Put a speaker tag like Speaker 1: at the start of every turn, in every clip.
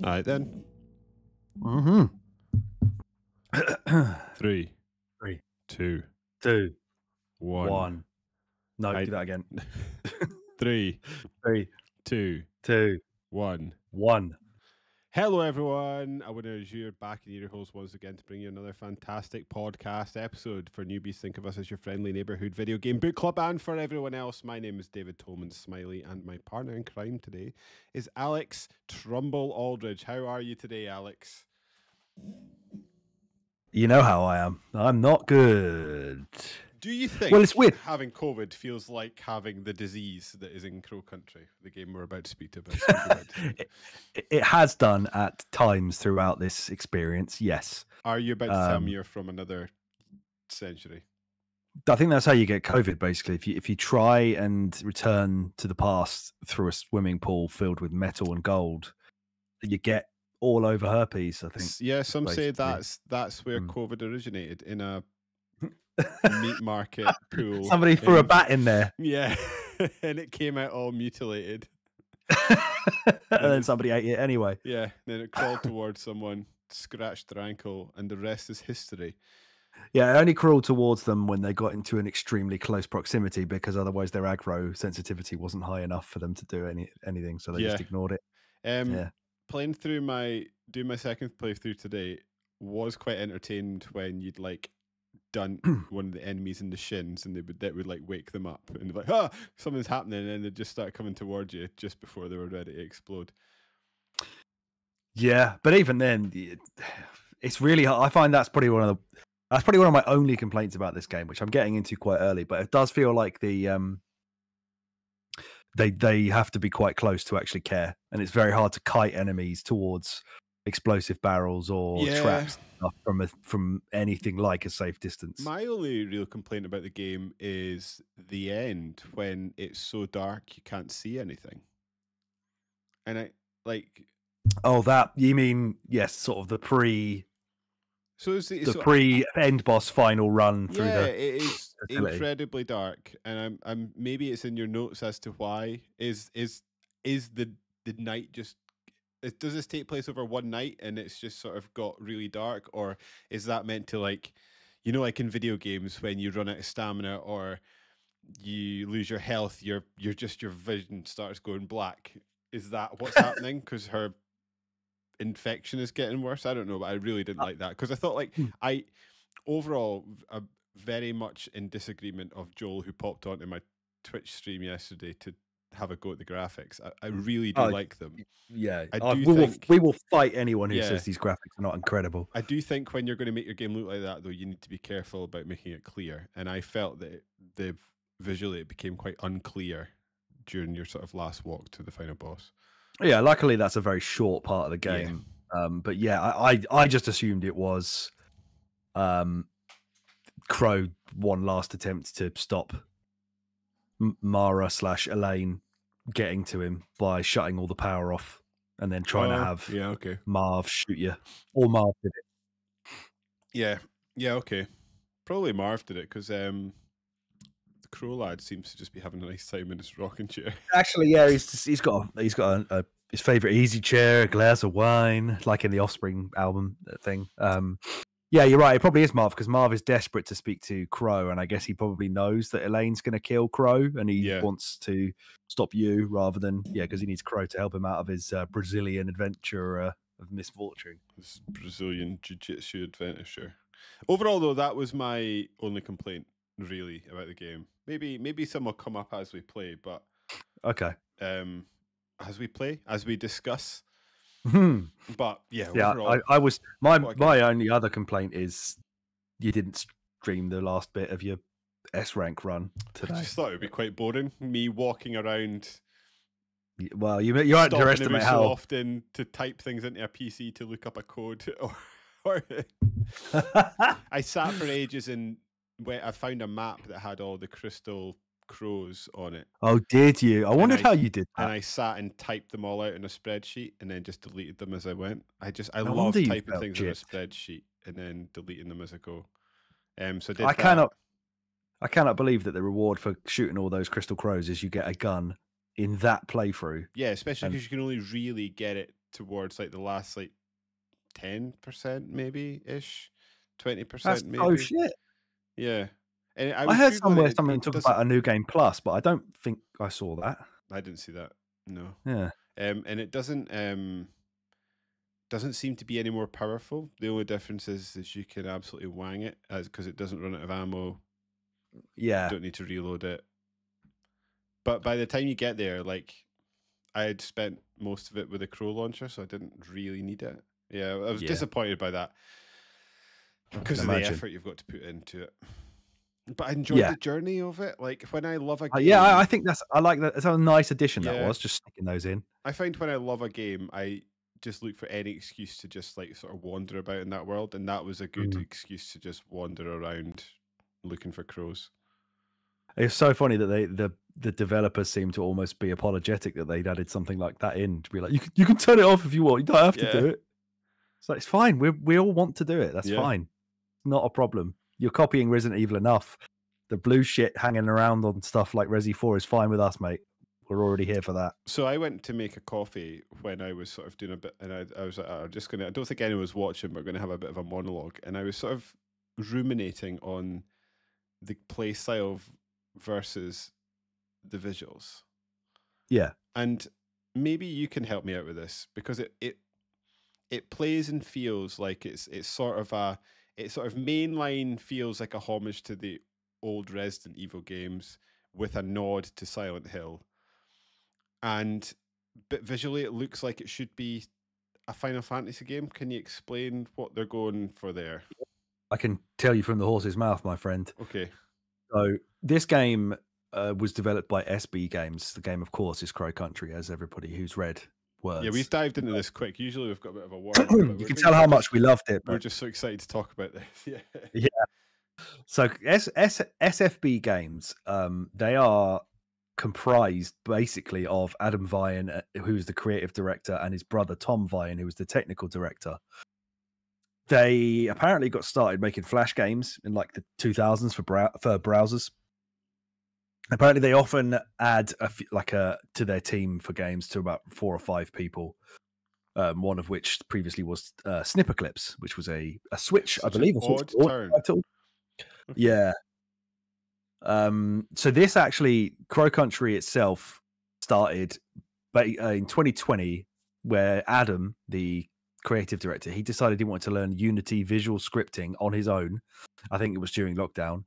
Speaker 1: All right then.
Speaker 2: Mm-hmm.
Speaker 1: 3,
Speaker 2: 3,
Speaker 1: 2,
Speaker 2: 2,
Speaker 1: 1.
Speaker 2: 1. No,
Speaker 1: I-
Speaker 2: do that again.
Speaker 1: 3,
Speaker 2: 3,
Speaker 1: 2,
Speaker 2: 2,
Speaker 1: 1.
Speaker 2: 1.
Speaker 1: Hello, everyone. I want to use your back in your holes once again to bring you another fantastic podcast episode. For newbies, think of us as your friendly neighborhood video game book club. And for everyone else, my name is David Tolman Smiley, and my partner in crime today is Alex Trumbull Aldridge. How are you today, Alex?
Speaker 2: You know how I am. I'm not good.
Speaker 1: Do you think
Speaker 2: Well, it's weird.
Speaker 1: having COVID feels like having the disease that is in Crow Country, the game we're about to speak about today?
Speaker 2: It has done at times throughout this experience, yes.
Speaker 1: Are you about to tell me you're from another century?
Speaker 2: I think that's how you get COVID, basically. If you try and return to the past through a swimming pool filled with metal and gold, you get all over herpes, I think.
Speaker 1: Yeah, some say
Speaker 2: basically.
Speaker 1: that's where COVID originated, in a meat market pool.
Speaker 2: Somebody threw a bat in there.
Speaker 1: Yeah, and it came out all mutilated.
Speaker 2: And then somebody ate it anyway.
Speaker 1: Yeah, then it crawled towards someone, scratched their ankle, and the rest is history.
Speaker 2: Yeah, it only crawled towards them when they got into an extremely close proximity, because otherwise their aggro sensitivity wasn't high enough for them to do anything, so they just ignored it.
Speaker 1: Playing through doing my second playthrough today was quite entertained when you'd like done one of the enemies in the shins, and that would like wake them up and be like, something's happening, and then they'd just start coming towards you just before they were ready to explode.
Speaker 2: Yeah, but even then, it's really hard. I find that's probably one of my only complaints about this game, which I'm getting into quite early. But it does feel like they have to be quite close to actually care, and it's very hard to kite enemies towards explosive barrels or traps from anything like a safe distance.
Speaker 1: My only real complaint about the game is the end, when it's so dark you can't see anything. And I like...
Speaker 2: Oh, that you mean? Yes, sort of the pre end boss final run through the...
Speaker 1: it is facility. Incredibly dark, and I'm maybe it's in your notes as to why. Is the night just... Does this take place over one night and it's just sort of got really dark, or is that meant to, like, you know, like in video games when you run out of stamina or you lose your health, your vision starts going black? Is that what's happening? Because her infection is getting worse. I don't know, but I really didn't like that, because I thought, like, overall very much in disagreement of Joel, who popped onto my Twitch stream yesterday to have a go at the graphics. I really do like them.
Speaker 2: Yeah, we will fight anyone who says these graphics are not incredible.
Speaker 1: I do think when you're going to make your game look like that, though, you need to be careful about making it clear. And I felt that visually it became quite unclear during your sort of last walk to the final boss.
Speaker 2: Yeah, luckily that's a very short part of the game. Yeah. But yeah, I just assumed it was Crow one last attempt to stop Mara / Elaine getting to him by shutting all the power off and then trying to have Marv shoot you. Or Marv did
Speaker 1: it. Yeah, okay. Probably Marv did it, because the Crow lad seems to just be having a nice time in his rocking chair.
Speaker 2: Actually, yeah, he's got his favorite easy chair, a glass of wine, like in the Offspring album thing. Yeah, you're right. It probably is Marv, because Marv is desperate to speak to Crow, and I guess he probably knows that Elaine's going to kill Crow, and he wants to stop you rather than because he needs Crow to help him out of his Brazilian adventure of misfortune.
Speaker 1: This Brazilian jiu-jitsu adventure. Overall, though, that was my only complaint really about the game. Maybe some will come up as we play, but
Speaker 2: okay.
Speaker 1: As we discuss. But yeah,
Speaker 2: overall, I was my only other complaint is you didn't stream the last bit of your S rank run today.
Speaker 1: I just thought it would be quite boring, me walking around.
Speaker 2: Well, you underestimate how
Speaker 1: often to type things into a PC to look up a code, or I sat for ages and I found a map that had all the crystal crows on it.
Speaker 2: Oh, did you? I wondered how you did that.
Speaker 1: And I sat and typed them all out in a spreadsheet and then just deleted them as I went. I love typing things in a spreadsheet and then deleting them as I go. So I
Speaker 2: cannot believe that the reward for shooting all those crystal crows is you get a gun in that playthrough.
Speaker 1: Yeah, especially because you can only really get it towards like the last like 10% maybe ish, 20%
Speaker 2: That's
Speaker 1: maybe.
Speaker 2: so shit.
Speaker 1: Yeah. And
Speaker 2: I heard somewhere something talk about a new game plus, but I don't think I saw that.
Speaker 1: I didn't see that. No.
Speaker 2: Yeah.
Speaker 1: And it doesn't seem to be any more powerful. The only difference is you can absolutely wang it because it doesn't run out of ammo.
Speaker 2: Yeah.
Speaker 1: You don't need to reload it. But by the time you get there, like I had spent most of it with a Crow launcher, so I didn't really need it. Yeah, I was disappointed by that because of the effort you've got to put into it. But I enjoyed the journey of it. Like when I love a game.
Speaker 2: Yeah, I think I like that. It's a nice addition that was, just sticking those in.
Speaker 1: I find when I love a game, I just look for any excuse to just like sort of wander about in that world, and that was a good excuse to just wander around looking for crows.
Speaker 2: It's so funny that the developers seem to almost be apologetic that they'd added something like that in, to be like, you can turn it off if you want, you don't have to do it. So it's fine. We all want to do it. That's fine. Not a problem. You're copying Resident Evil enough. The blue shit hanging around on stuff like Resi 4 is fine with us, mate. We're already here for that.
Speaker 1: So I went to make a coffee when I was sort of doing a bit, and I was like, I'm just going to, I don't think anyone was watching, but we're going to have a bit of a monologue. And I was sort of ruminating on the play style versus the visuals.
Speaker 2: Yeah.
Speaker 1: And maybe you can help me out with this, because it plays and feels like it's sort of mainline feels like a homage to the old Resident Evil games with a nod to Silent Hill. But visually it looks like it should be a Final Fantasy game. Can you explain what they're going for there?
Speaker 2: I can tell you from the horse's mouth, my friend.
Speaker 1: Okay.
Speaker 2: So this game was developed by SB Games. The game, of course, is Crow Country, as everybody who's read words.
Speaker 1: Yeah, we've dived into this quick. Usually we've got a bit of a word.
Speaker 2: You can tell how much we loved it.
Speaker 1: We're just so excited to talk about this.
Speaker 2: Yeah. So SFB Games, they are comprised basically of Adam Vian, who's the creative director, and his brother Tom Vian, who was the technical director. They apparently got started making Flash games in like the 2000s for browsers. Apparently, they often add to their team for games to about 4 or 5 people. One of which previously was Snipperclips, which was a Switch, I believe.
Speaker 1: Okay.
Speaker 2: Yeah. So this actually, Crow Country itself started in 2020, where Adam, the creative director, he decided he wanted to learn Unity visual scripting on his own. I think it was during lockdown.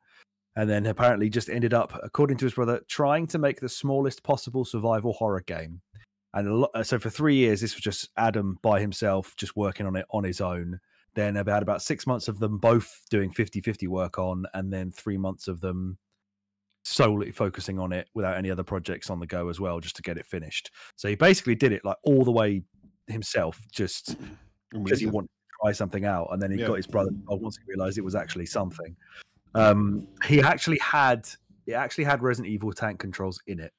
Speaker 2: And then apparently just ended up, according to his brother, trying to make the smallest possible survival horror game. And so for 3 years, this was just Adam by himself, just working on it on his own. Then about 6 months of them both doing 50-50 work on, and then 3 months of them solely focusing on it without any other projects on the go as well, just to get it finished. So he basically did it like all the way himself, just because he wanted to try something out. And then he got his brother once he realized it was actually something. He actually had Resident Evil tank controls in it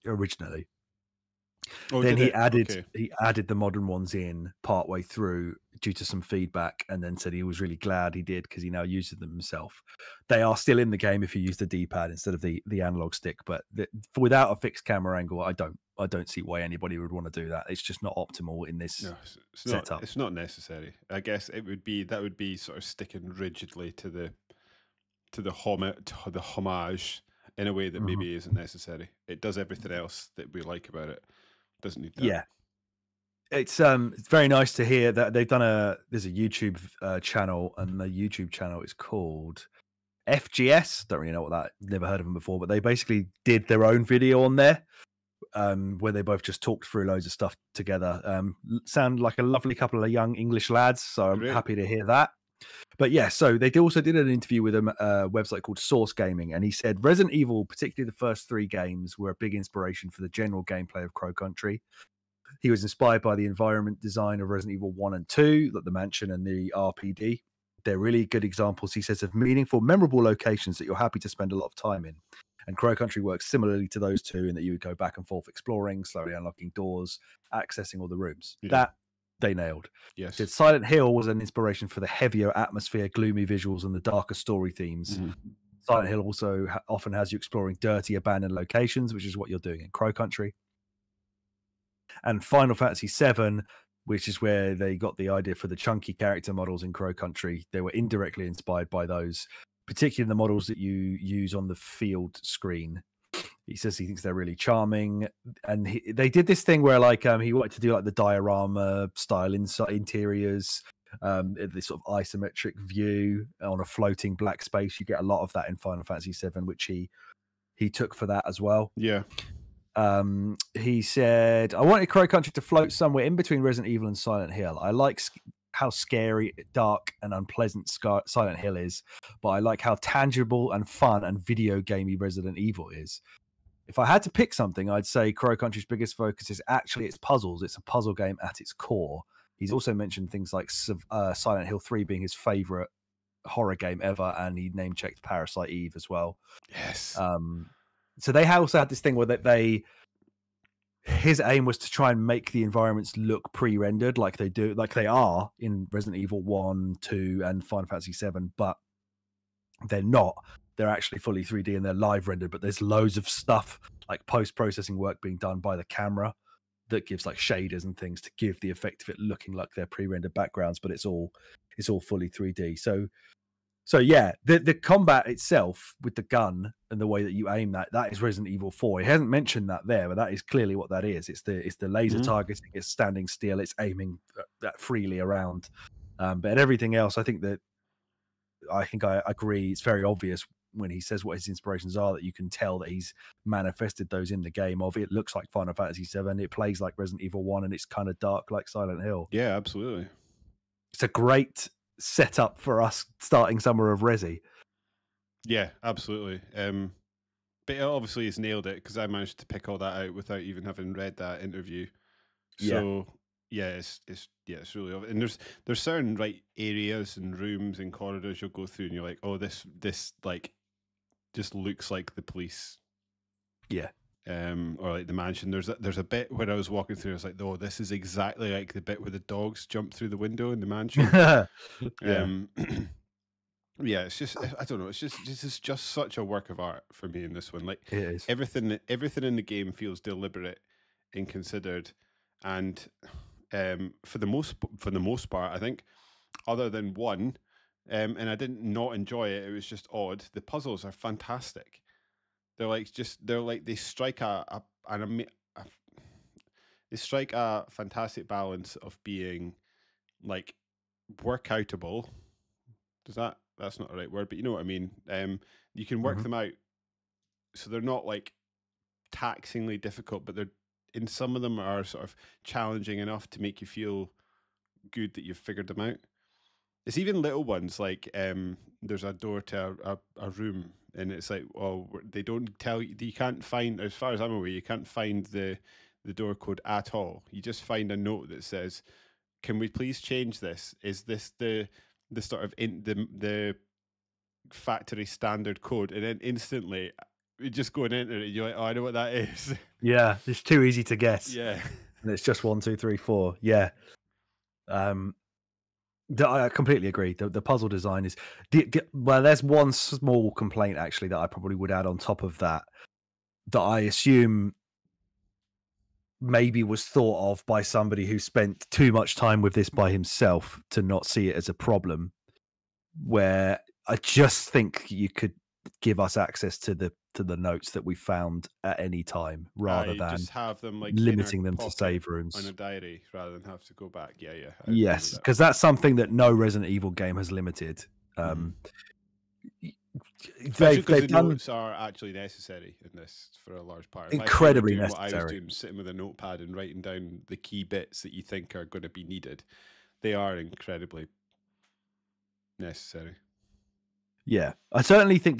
Speaker 2: originally. Then he added the modern ones in partway through due to some feedback, and then said he was really glad he did because he now uses them himself. They are still in the game if you use the D-pad instead of the analog stick, but without a fixed camera angle, I don't see why anybody would want to do that. It's just not optimal in this setup.
Speaker 1: It's not necessary. I guess that would be sort of sticking rigidly to the homage in a way that maybe isn't necessary. It does everything else that we like about it. Doesn't need that.
Speaker 2: Yeah, it's very nice to hear that they've done there's a YouTube channel, and the YouTube channel is called FGS. Don't really know what that. Never heard of them before, but they basically did their own video on there, where they both just talked through loads of stuff together. Sound like a lovely couple of young English lads, so I'm happy to hear that. But yeah, so they also did an interview with a website called Source Gaming, and he said Resident Evil, particularly the first 3 games, were a big inspiration for the general gameplay of Crow Country. He was inspired by the environment design of Resident Evil 1 and 2, like the mansion and the RPD. They're really good examples, he says, of meaningful, memorable locations that you're happy to spend a lot of time in. And Crow Country works similarly to those two in that you would go back and forth exploring, slowly unlocking doors, accessing all the rooms.
Speaker 1: Yeah.
Speaker 2: That they nailed.
Speaker 1: Yes.
Speaker 2: Silent Hill was an inspiration for the heavier atmosphere, gloomy visuals, and the darker story themes. Silent Hill also often has you exploring dirty, abandoned locations, which is what you're doing in Crow Country. and Final Fantasy VII, which is where they got the idea for the chunky character models in Crow Country. They were indirectly inspired by those, particularly the models that you use on the field screen. He says he thinks they're really charming, and they did this thing where like he wanted to do like the diorama style interiors, this sort of isometric view on a floating black space. You get a lot of that in Final Fantasy VII, which he took for that as well.
Speaker 1: Yeah.
Speaker 2: He said, I wanted Crow Country to float somewhere in between Resident Evil and Silent Hill. I like how scary, dark, and unpleasant Silent Hill is, but I like how tangible and fun and video gamey Resident Evil is. If I had to pick something, I'd say Crow Country's biggest focus is actually its puzzles. It's a puzzle game at its core. He's also mentioned things like Silent Hill 3 being his favorite horror game ever, and he name-checked Parasite Eve as well.
Speaker 1: Yes.
Speaker 2: So they also had this thing where his aim was to try and make the environments look pre-rendered like they are in Resident Evil 1, 2, and Final Fantasy 7, but they're not. They're actually fully 3D and they're live rendered, but there's loads of stuff like post-processing work being done by the camera that gives like shaders and things to give the effect of it looking like they're pre-rendered backgrounds, but it's all fully 3D. So yeah, the combat itself with the gun and the way that you aim that is Resident Evil 4. He hasn't mentioned that there, but that is clearly what that is. It's the laser targeting, it's standing still, it's aiming that freely around. But everything else, I think I agree. It's very obvious when he says what his inspirations are that you can tell that he's manifested those in the game. It looks like Final Fantasy 7, it plays like Resident Evil 1, and it's kind of dark like Silent Hill.
Speaker 1: Yeah, absolutely.
Speaker 2: It's a great setup for us starting Summer of Resi.
Speaker 1: Yeah, absolutely. But obviously he's nailed it because I managed to pick all that out without even having read that interview. So yeah, it's really obvious. And there's certain areas and rooms and corridors you'll go through and you're like, oh, this like just looks like the police.
Speaker 2: Yeah.
Speaker 1: Or like the mansion. There's a bit where I was walking through, I was like, oh, this is exactly like the bit where the dogs jump through the window in the mansion. Yeah, it's just, I don't know, this is just such a work of art for me in this one. Like
Speaker 2: it is.
Speaker 1: Everything in the game feels deliberate and considered, and for the most part, I think, other than one, and I didn't not enjoy it. It was just odd. The puzzles are fantastic. They strike a fantastic balance of being like workoutable. That's not the right word, but you know what I mean. You can work them out, so they're not like taxingly difficult, but in some of them are sort of challenging enough to make you feel good that you've figured them out. It's even little ones like there's a door to a room, and it's like, oh, they don't tell you. You can't find, as far as I'm aware, you can't find the door code at all. You just find a note that says, "Can we please change this? Is this the sort of the factory standard code?" And then instantly, you just go and enter it. You're like, "Oh, I know what that is."
Speaker 2: Yeah, it's too easy to guess.
Speaker 1: Yeah,
Speaker 2: and it's just 1, 2, 3, 4. Yeah. I completely agree. The puzzle design is well. There's one small complaint actually that I probably would add on top of that I assume maybe was thought of by somebody who spent too much time with this by himself to not see it as a problem. Where I just think you could give us access to the notes that we found at any time rather than
Speaker 1: just have them like
Speaker 2: limiting them to save rooms
Speaker 1: on a diary rather than have to go back. Yeah.
Speaker 2: Yes, because that's something that no Resident Evil game has limited.
Speaker 1: The notes are actually necessary in this for a large part.
Speaker 2: Incredibly necessary.
Speaker 1: What I was doing, sitting with a notepad and writing down the key bits that you think are going to be needed. They are incredibly necessary.
Speaker 2: Yeah, I certainly think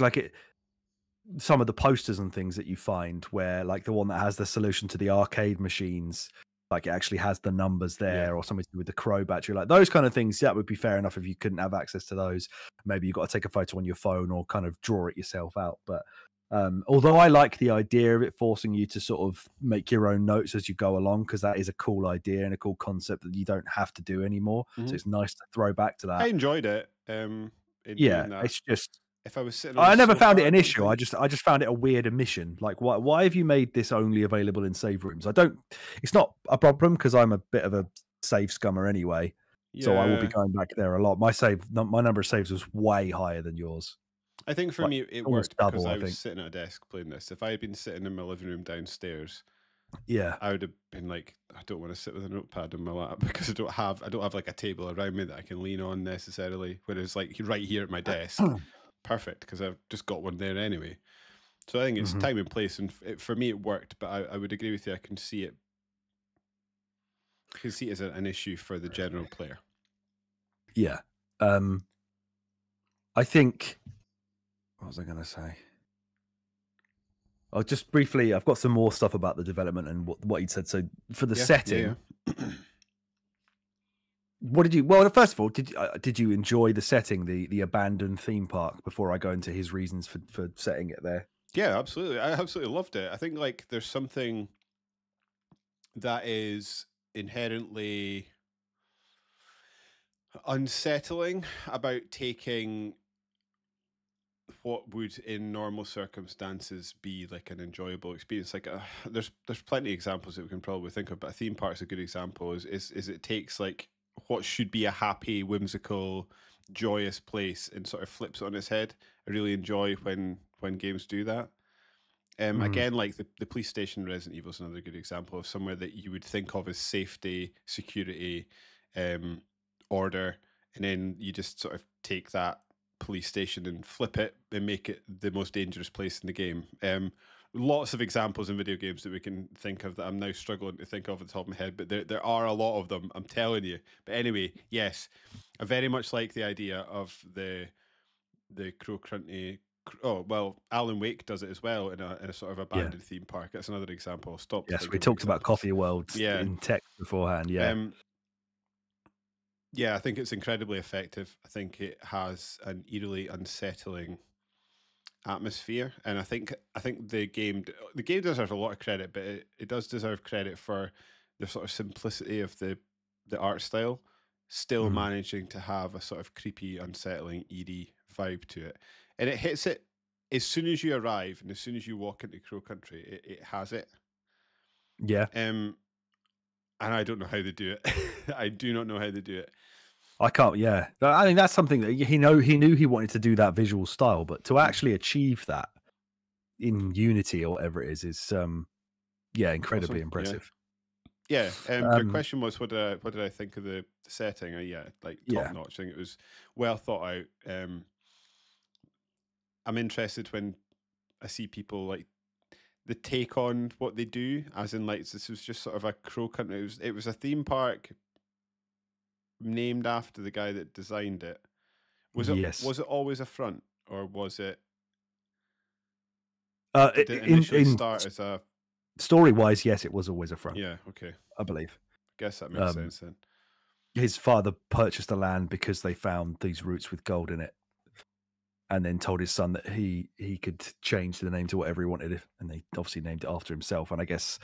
Speaker 2: some of the posters and things that you find where like the one that has the solution to the arcade machines, like it actually has the numbers there, or something to do with the Crow battery, like those kind of things, that would be fair enough if you couldn't have access to those. Maybe you've got to take a photo on your phone or kind of draw it yourself out. But although I like the idea of it forcing you to sort of make your own notes as you go along, because that is a cool idea and a cool concept that you don't have to do anymore. So it's nice to throw back to that.
Speaker 1: I enjoyed it.
Speaker 2: It's just
Speaker 1: if I was sitting on
Speaker 2: I
Speaker 1: the
Speaker 2: never found
Speaker 1: sofa
Speaker 2: it
Speaker 1: or
Speaker 2: an issue. I
Speaker 1: something.
Speaker 2: just found it a weird omission. Like, why have you made this only available in save rooms? I don't. It's not a problem because I'm a bit of a save scummer anyway, so I will be
Speaker 1: Yeah,
Speaker 2: going back there a lot. My number of saves was way higher than yours,
Speaker 1: I think for
Speaker 2: like
Speaker 1: me it
Speaker 2: almost
Speaker 1: worked because
Speaker 2: double.
Speaker 1: I
Speaker 2: I
Speaker 1: was
Speaker 2: think.
Speaker 1: sitting at a desk playing this. If I had been sitting in my living room downstairs,
Speaker 2: Yeah,
Speaker 1: I would have been like, I don't want to sit with a notepad in my lap because I don't have like a table around me that I can lean on necessarily. Whereas like right here at my desk, perfect because I've just got one there anyway. So I think it's
Speaker 2: Mhm.
Speaker 1: time and place, and for me it worked. But I would agree with you. I can see it. I can see it as an issue for the general player.
Speaker 2: Yeah. I think. What was I going to say? Oh, just briefly, I've got some more stuff about the development and what you said. So for the setting, what did you? Well, first of all, did you enjoy the setting, the abandoned theme park? Before I go into his reasons for setting it there.
Speaker 1: Yeah, absolutely. I absolutely loved it. I think like there's something that is inherently unsettling about taking what would in normal circumstances be like an enjoyable experience. Like there's plenty of examples that we can probably think of, but a theme park's a good example. Is it takes like what should be a happy, whimsical, joyous place and sort of flips it on its head. I really enjoy when games do that.
Speaker 2: Mm.
Speaker 1: Again, like the police station in Resident Evil is another good example of somewhere that you would think of as safety, security, order, and then you just sort of take that police station and flip it and make it the most dangerous place in the game. Lots of examples in video games that we can think of that I'm now struggling to think of at the top of my head, but there are a lot of them, I'm telling you. But anyway, yes, I very much like the idea of the Crow Crunchy. Oh well, Alan Wake does it as well in a sort of
Speaker 2: Yeah.
Speaker 1: abandoned theme park. That's another example. I'll stop to
Speaker 2: Yes,
Speaker 1: think
Speaker 2: we
Speaker 1: of
Speaker 2: talked about
Speaker 1: examples.
Speaker 2: Coffee World
Speaker 1: Yeah.
Speaker 2: in text beforehand. Yeah.
Speaker 1: Yeah, I think it's incredibly effective. I think it has an eerily unsettling atmosphere, and I think the game deserves a lot of credit, but it does deserve credit for the sort of simplicity of the art style, still
Speaker 2: Mm.
Speaker 1: managing to have a sort of creepy, unsettling, eerie vibe to it, and it hits it as soon as you arrive and as soon as you walk into Crow Country. It has it.
Speaker 2: Yeah.
Speaker 1: And I don't know how they do it. I do not know how they do it.
Speaker 2: I can't. Yeah, I think that's something that he knew he wanted to do that visual style, but to actually achieve that in Unity or whatever it is incredibly
Speaker 1: Awesome.
Speaker 2: impressive.
Speaker 1: Yeah. Your question was what did I think of the setting? Yeah, like top notch. I think it was well thought out. I'm interested when I see people like the take on what they do, as in like this was just sort of a Crow Country. It was a theme park named after the guy that designed it. Was it always a front, or was it? Did it initially start as a
Speaker 2: story-wise? Yes, it was always a front.
Speaker 1: Yeah. Okay.
Speaker 2: I believe.
Speaker 1: I guess that makes sense then.
Speaker 2: His father purchased the land because they found these roots with gold in it, and then told his son that he could change the name to whatever he wanted, and they obviously named it after himself. And I guess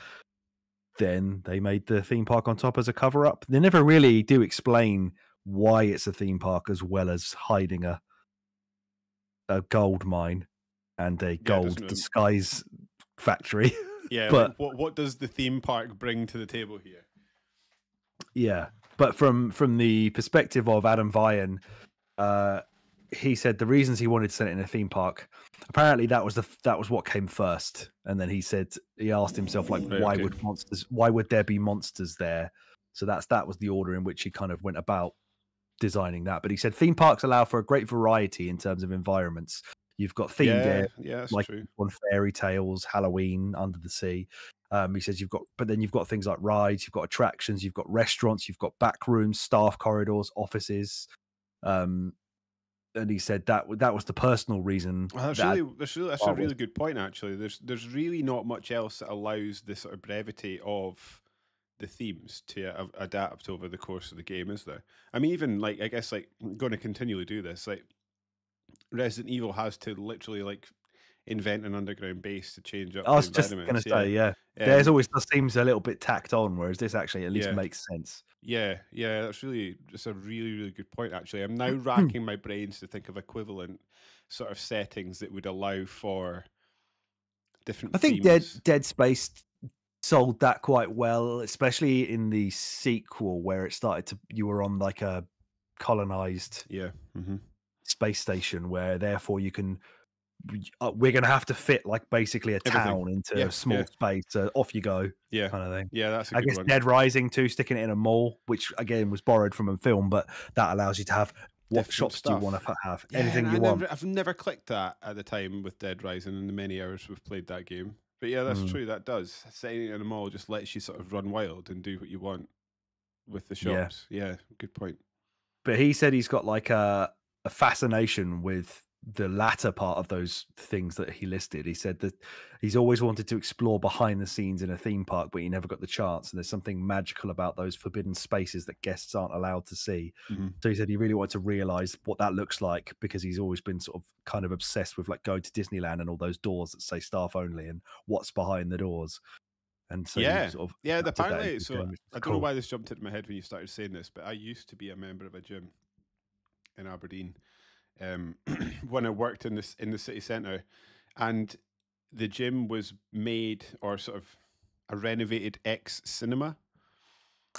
Speaker 2: then they made the theme park on top as a cover-up. They never really do explain why it's a theme park, as well as hiding a gold mine and a gold disguise factory.
Speaker 1: Yeah,
Speaker 2: but
Speaker 1: like what does the theme park bring to the table here?
Speaker 2: Yeah, but from the perspective of Adam Vian, he said the reasons he wanted to set it in a theme park, apparently that was what came first, and then he asked himself like, why would there be monsters there? So that was the order in which he kind of went about designing that. But he said theme parks allow for a great variety in terms of environments. You've got themed areas, like
Speaker 1: true.
Speaker 2: on fairy tales, Halloween, Under the Sea. He says but then you've got things like rides, you've got attractions, you've got restaurants, you've got back rooms, staff corridors, offices. And he said that was the personal reason.
Speaker 1: Well, that's a really good point. Actually, there's really not much else that allows the sort of brevity of the themes to adapt over the course of the game, is there? I mean, even like I guess like going to continually do this. Like Resident Evil has to literally like invent an underground base to change up.
Speaker 2: I was just going to say, yeah. There's always seems a little bit tacked on, whereas this actually at least makes sense.
Speaker 1: Yeah, that's a really, really good point. Actually, I'm now racking my brains to think of equivalent sort of settings that would allow for different
Speaker 2: I think
Speaker 1: themes.
Speaker 2: Dead Space sold that quite well, especially in the sequel where it started to, you were on like a colonized space station where therefore you can, we're going to have to fit like basically a town into a small space. So off you go, kind of thing.
Speaker 1: Yeah, that's a
Speaker 2: I
Speaker 1: good
Speaker 2: guess
Speaker 1: one.
Speaker 2: Dead Rising too, sticking it in a mall, which again was borrowed from a film, but that allows you to have what
Speaker 1: different
Speaker 2: shops
Speaker 1: stuff.
Speaker 2: do you want to have?
Speaker 1: Yeah,
Speaker 2: anything you want.
Speaker 1: I've never clicked that at the time with Dead Rising in the many hours we've played that game. But yeah, that's true. That does. Setting it in a mall just lets you sort of run wild and do what you want with the shops. Yeah, good point.
Speaker 2: But he said he's got like a fascination with the latter part of those things that he listed. He said that he's always wanted to explore behind the scenes in a theme park, but he never got the chance. And there's something magical about those forbidden spaces that guests aren't allowed to see. So he said he really wanted to realize what that looks like, because he's always been sort of kind of obsessed with like going to Disneyland and all those doors that say staff only and what's behind the doors. And so
Speaker 1: apparently. So I don't know why this jumped into my head when you started saying this, but I used to be a member of a gym in Aberdeen when I worked in the city centre, and the gym was made, or sort of a renovated ex-cinema.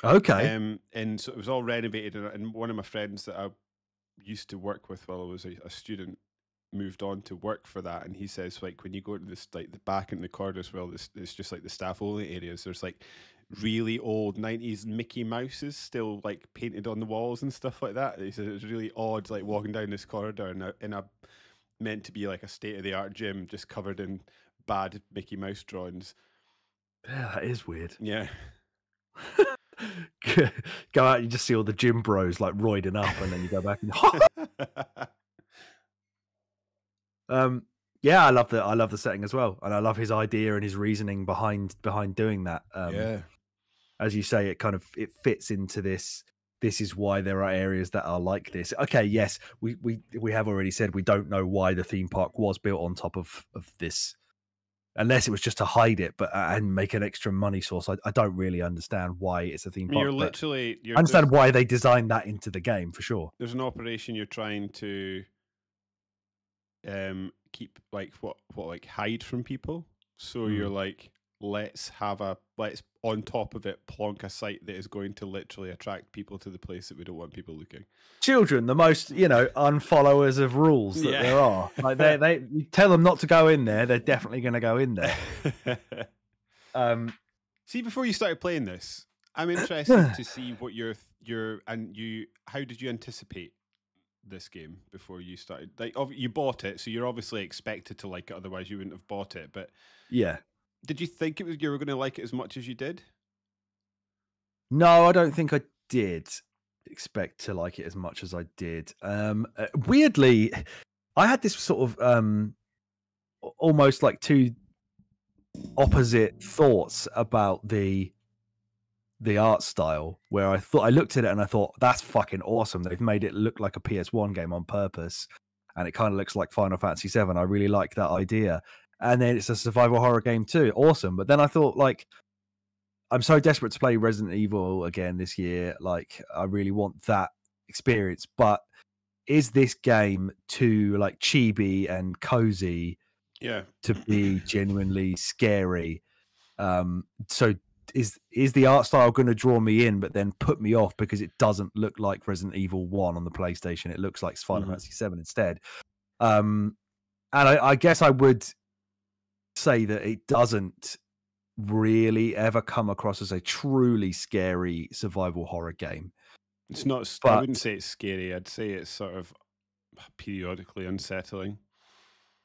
Speaker 2: Okay.
Speaker 1: And so it was all renovated, and one of my friends that I used to work with while I was a student moved on to work for that, and he says like when you go to this like the back in the corridors, well, it's just like the staff only areas. There's like really old 90s Mickey Mouses still like painted on the walls and stuff like that. He said it was really odd, like walking down this corridor in a meant to be like a state of the art gym, just covered in bad Mickey Mouse drawings.
Speaker 2: Yeah, that is weird.
Speaker 1: Yeah.
Speaker 2: Go out, you just see all the gym bros like roiding up, and then you go back and yeah, I love the setting as well, and I love his idea and his reasoning behind doing that. As you say, it fits into this. This is why there are areas that are like this. Okay, yes, we have already said we don't know why the theme park was built on top of this, unless it was just to hide it, but and make an extra money source. I don't really understand why it's a theme park.
Speaker 1: I
Speaker 2: understand why they designed that into the game for sure.
Speaker 1: There's an operation you're trying to keep like what like hide from people. So you're like, let's on top of it plonk a site that is going to literally attract people to the place that we don't want people looking.
Speaker 2: Children, the most unfollowers of rules that there are. Like they you tell them not to go in there, they're definitely going to go in there.
Speaker 1: See, before you started playing this, I'm interested to see what how did you anticipate this game before you started? Like, you bought it, so you're obviously expected to like it, otherwise you wouldn't have bought it. But
Speaker 2: yeah,
Speaker 1: did you think you were going to like it as much as you did?
Speaker 2: No, I don't think I did expect to like it as much as I did. Weirdly, I had this sort of almost like two opposite thoughts about the art style, where I looked at it and I thought, that's fucking awesome. They've made it look like a PS1 game on purpose, and it kind of looks like Final Fantasy VII. I really like that idea. And then it's a survival horror game too. Awesome. But then I thought, like, I'm so desperate to play Resident Evil again this year. Like, I really want that experience. But is this game too like chibi and cozy to be genuinely scary? So is the art style going to draw me in, but then put me off because it doesn't look like Resident Evil 1 on the PlayStation? It looks like Final Fantasy 7 instead. And I guess I would say that it doesn't really ever come across as a truly scary survival horror game.
Speaker 1: It's not. I wouldn't say it's scary. I'd say it's sort of periodically unsettling.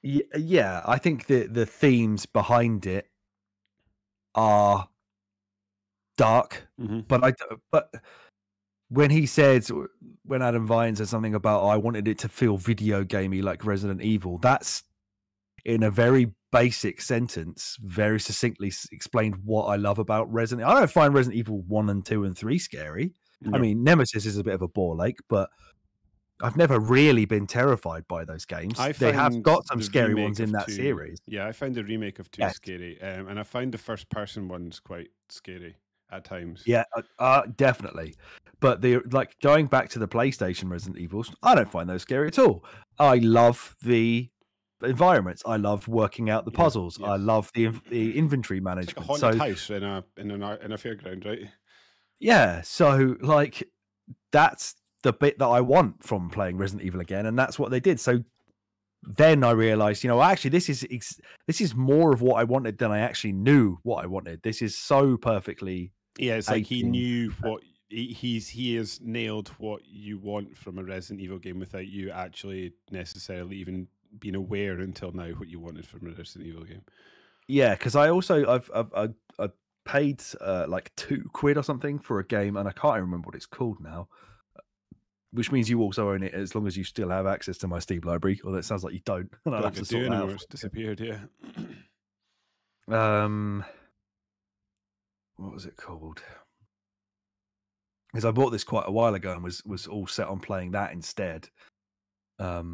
Speaker 2: Yeah, I think the themes behind it are dark, but when Adam Vine said something about, I wanted it to feel video gamey like Resident Evil, that's in a very basic sentence, very succinctly explained what I love about Resident. I don't find Resident Evil 1 and 2 and 3 scary. No. I mean, Nemesis is a bit of a bore lake, but I've never really been terrified by those games. They have got some scary ones in that series.
Speaker 1: Yeah, I found the remake of 2 scary, and I found the first person ones quite scary. at times.
Speaker 2: Yeah, definitely. But the like going back to the PlayStation Resident Evils, I don't find those scary at all. I love the environments. I love working out the puzzles. I love the inventory
Speaker 1: It's
Speaker 2: management.
Speaker 1: like a haunted house in a fairground, right?
Speaker 2: Yeah, so like that's the bit that I want from playing Resident Evil again, and that's what they did. So then I realized, actually this is more of what I wanted than I actually knew what I wanted. This is so perfectly.
Speaker 1: Yeah, it's like he knew what he has nailed what you want from a Resident Evil game without you actually necessarily even being aware until now what you wanted from a Resident Evil game.
Speaker 2: Yeah, because I also I've paid like £2 or something for a game, and I can't even remember what it's called now. Which means you also own it as long as you still have access to my Steam library. Although it sounds like you don't. And I'll have to sort that out.
Speaker 1: It's disappeared. Yeah.
Speaker 2: What was it called? Because I bought this quite a while ago and was all set on playing that instead.
Speaker 1: But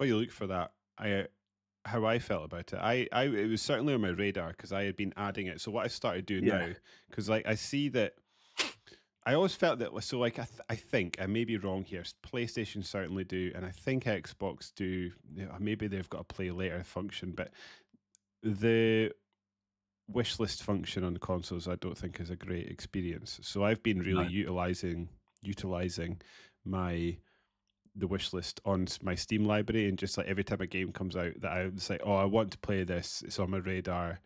Speaker 1: you look for that. How I felt about it. It was certainly on my radar because I had been adding it. So what I started doing now, because like I see that. I always felt that, so like I think, I may be wrong here, PlayStation certainly do, and I think Xbox do, maybe they've got a play later function, but the wishlist function on the consoles I don't think is a great experience. So I've been really utilizing the wishlist on my Steam library, and just like every time a game comes out that I say, oh, I want to play this, it's on my radar,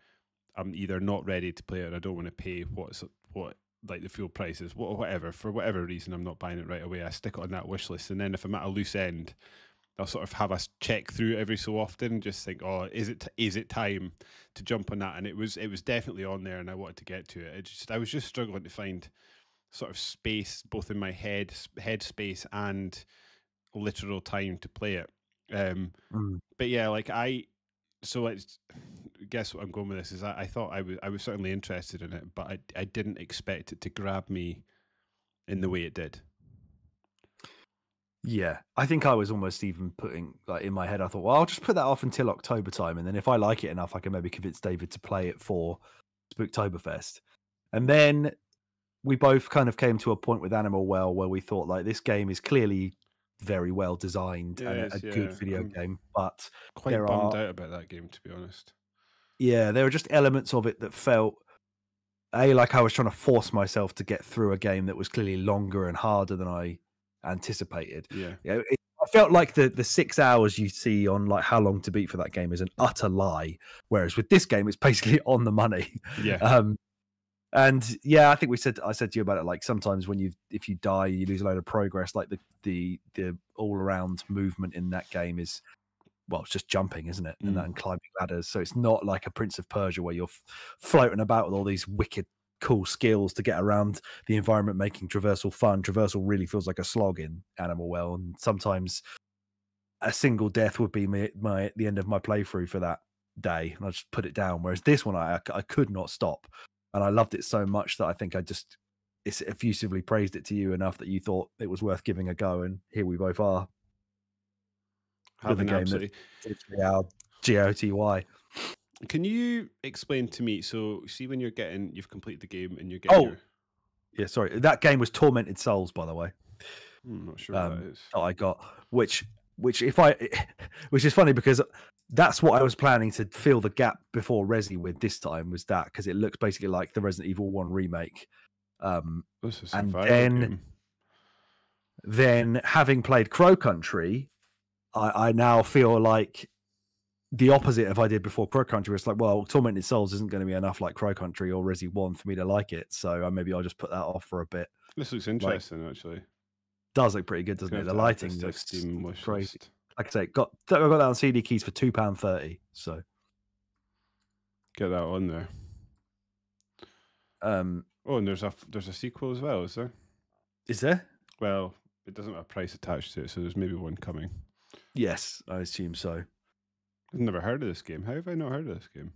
Speaker 1: I'm either not ready to play it or I don't want to pay what like the full prices, whatever, for whatever reason I'm not buying it right away, I stick it on that wish list, and then if I'm at a loose end, I'll sort of have a check through every so often and just think, oh, is it time to jump on that? And it was definitely on there, and I wanted to get to it. I was just struggling to find sort of space both in my head space and literal time to play it. But yeah, like guess what I'm going with this is I thought I was certainly interested in it, but I didn't expect it to grab me in the way it did.
Speaker 2: Yeah, I think I was almost even putting like in my head, I thought, well, I'll just put that off until October time, and then if I like it enough, I can maybe convince David to play it for Spooktoberfest. And then we both kind of came to a point with Animal Well where we thought like this game is clearly very well designed and a good video game, but
Speaker 1: quite bummed out about that game, to be honest.
Speaker 2: Yeah, there were just elements of it that felt like I was trying to force myself to get through a game that was clearly longer and harder than I anticipated.
Speaker 1: Yeah,
Speaker 2: I felt like the 6 hours you see on like How Long to Beat for that game is an utter lie, whereas with this game it's basically on the money.
Speaker 1: Yeah.
Speaker 2: And yeah, I think I said to you about it. Like sometimes if you die, you lose a load of progress. Like the all around movement in that game is, well, it's just jumping, isn't it? And climbing ladders. So it's not like a Prince of Persia where you're floating about with all these wicked cool skills to get around the environment, making traversal fun. Traversal really feels like a slog in Animal Well, and sometimes a single death would be the end of my playthrough for that day, and I just put it down. Whereas this one, I could not stop. And I loved it so much that I think it's effusively praised it to you enough that you thought it was worth giving a go. And here we both are. With a game that's our GOTY.
Speaker 1: Can you explain to me? So, see, when you've completed the game and you're getting.
Speaker 2: Yeah, sorry. That game was Tormented Souls, by the way.
Speaker 1: I'm not sure what that is.
Speaker 2: That I got, which is funny because that's what I was planning to fill the gap before Resi with this time, was that, because it looks basically like the Resident Evil 1 remake.
Speaker 1: This is
Speaker 2: and
Speaker 1: game.
Speaker 2: then having played Crow Country, I now feel like the opposite of I did before Crow Country. It's like, well, Tormented Souls isn't going to be enough like Crow Country or Resi 1 for me to like it. So maybe I'll just put that off for a bit.
Speaker 1: This looks interesting, actually.
Speaker 2: Does look pretty good, doesn't it? The lighting looks crazy. Like I say, I got that on CD keys for £2.30. So
Speaker 1: get that on there. Oh, and there's a sequel as well, is there?
Speaker 2: Is there?
Speaker 1: Well, it doesn't have a price attached to it, so there's maybe one coming.
Speaker 2: Yes, I assume so.
Speaker 1: I've never heard of this game. How have I not heard of this game?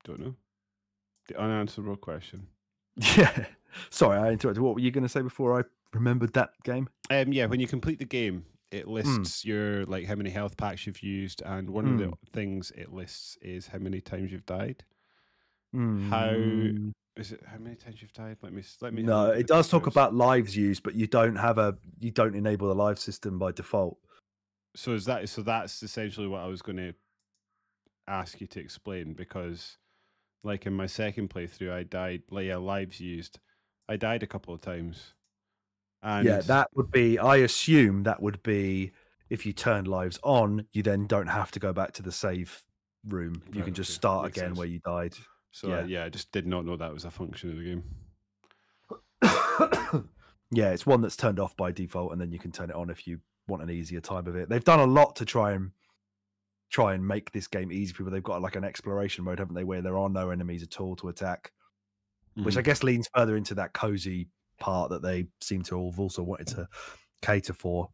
Speaker 1: Don't know. The unanswerable question.
Speaker 2: Yeah. Sorry, I interrupted. What were you going to say before I remembered that game?
Speaker 1: Yeah, when you complete the game, it lists your like how many health packs you've used, and one of the things it lists is how many times you've died. How
Speaker 2: Mm,
Speaker 1: is it? How many times you've died? Let me have a
Speaker 2: no,
Speaker 1: look at
Speaker 2: it
Speaker 1: the
Speaker 2: does talk
Speaker 1: figures.
Speaker 2: about lives used, but you don't enable the live system by default.
Speaker 1: So that's essentially what I was going to ask you to explain, because like in my second playthrough I died, like, yeah, lives used. I died a couple of times.
Speaker 2: Yeah,
Speaker 1: And
Speaker 2: that would be. I assume that would be if you turn lives on, you then don't have to go back to the save room. You
Speaker 1: right,
Speaker 2: can just
Speaker 1: okay,
Speaker 2: start
Speaker 1: makes
Speaker 2: again
Speaker 1: sense.
Speaker 2: where you died.
Speaker 1: So
Speaker 2: Yeah.
Speaker 1: yeah, I just did not know that was a function of the game.
Speaker 2: Yeah, it's one that's turned off by default, and then you can turn it on if you want an easier time of it. They've done a lot to try and make this game easy for people. They've got like an exploration mode, haven't they, where there are no enemies at all to attack, which I guess leans further into that cozy part that they seem to have also wanted to cater for.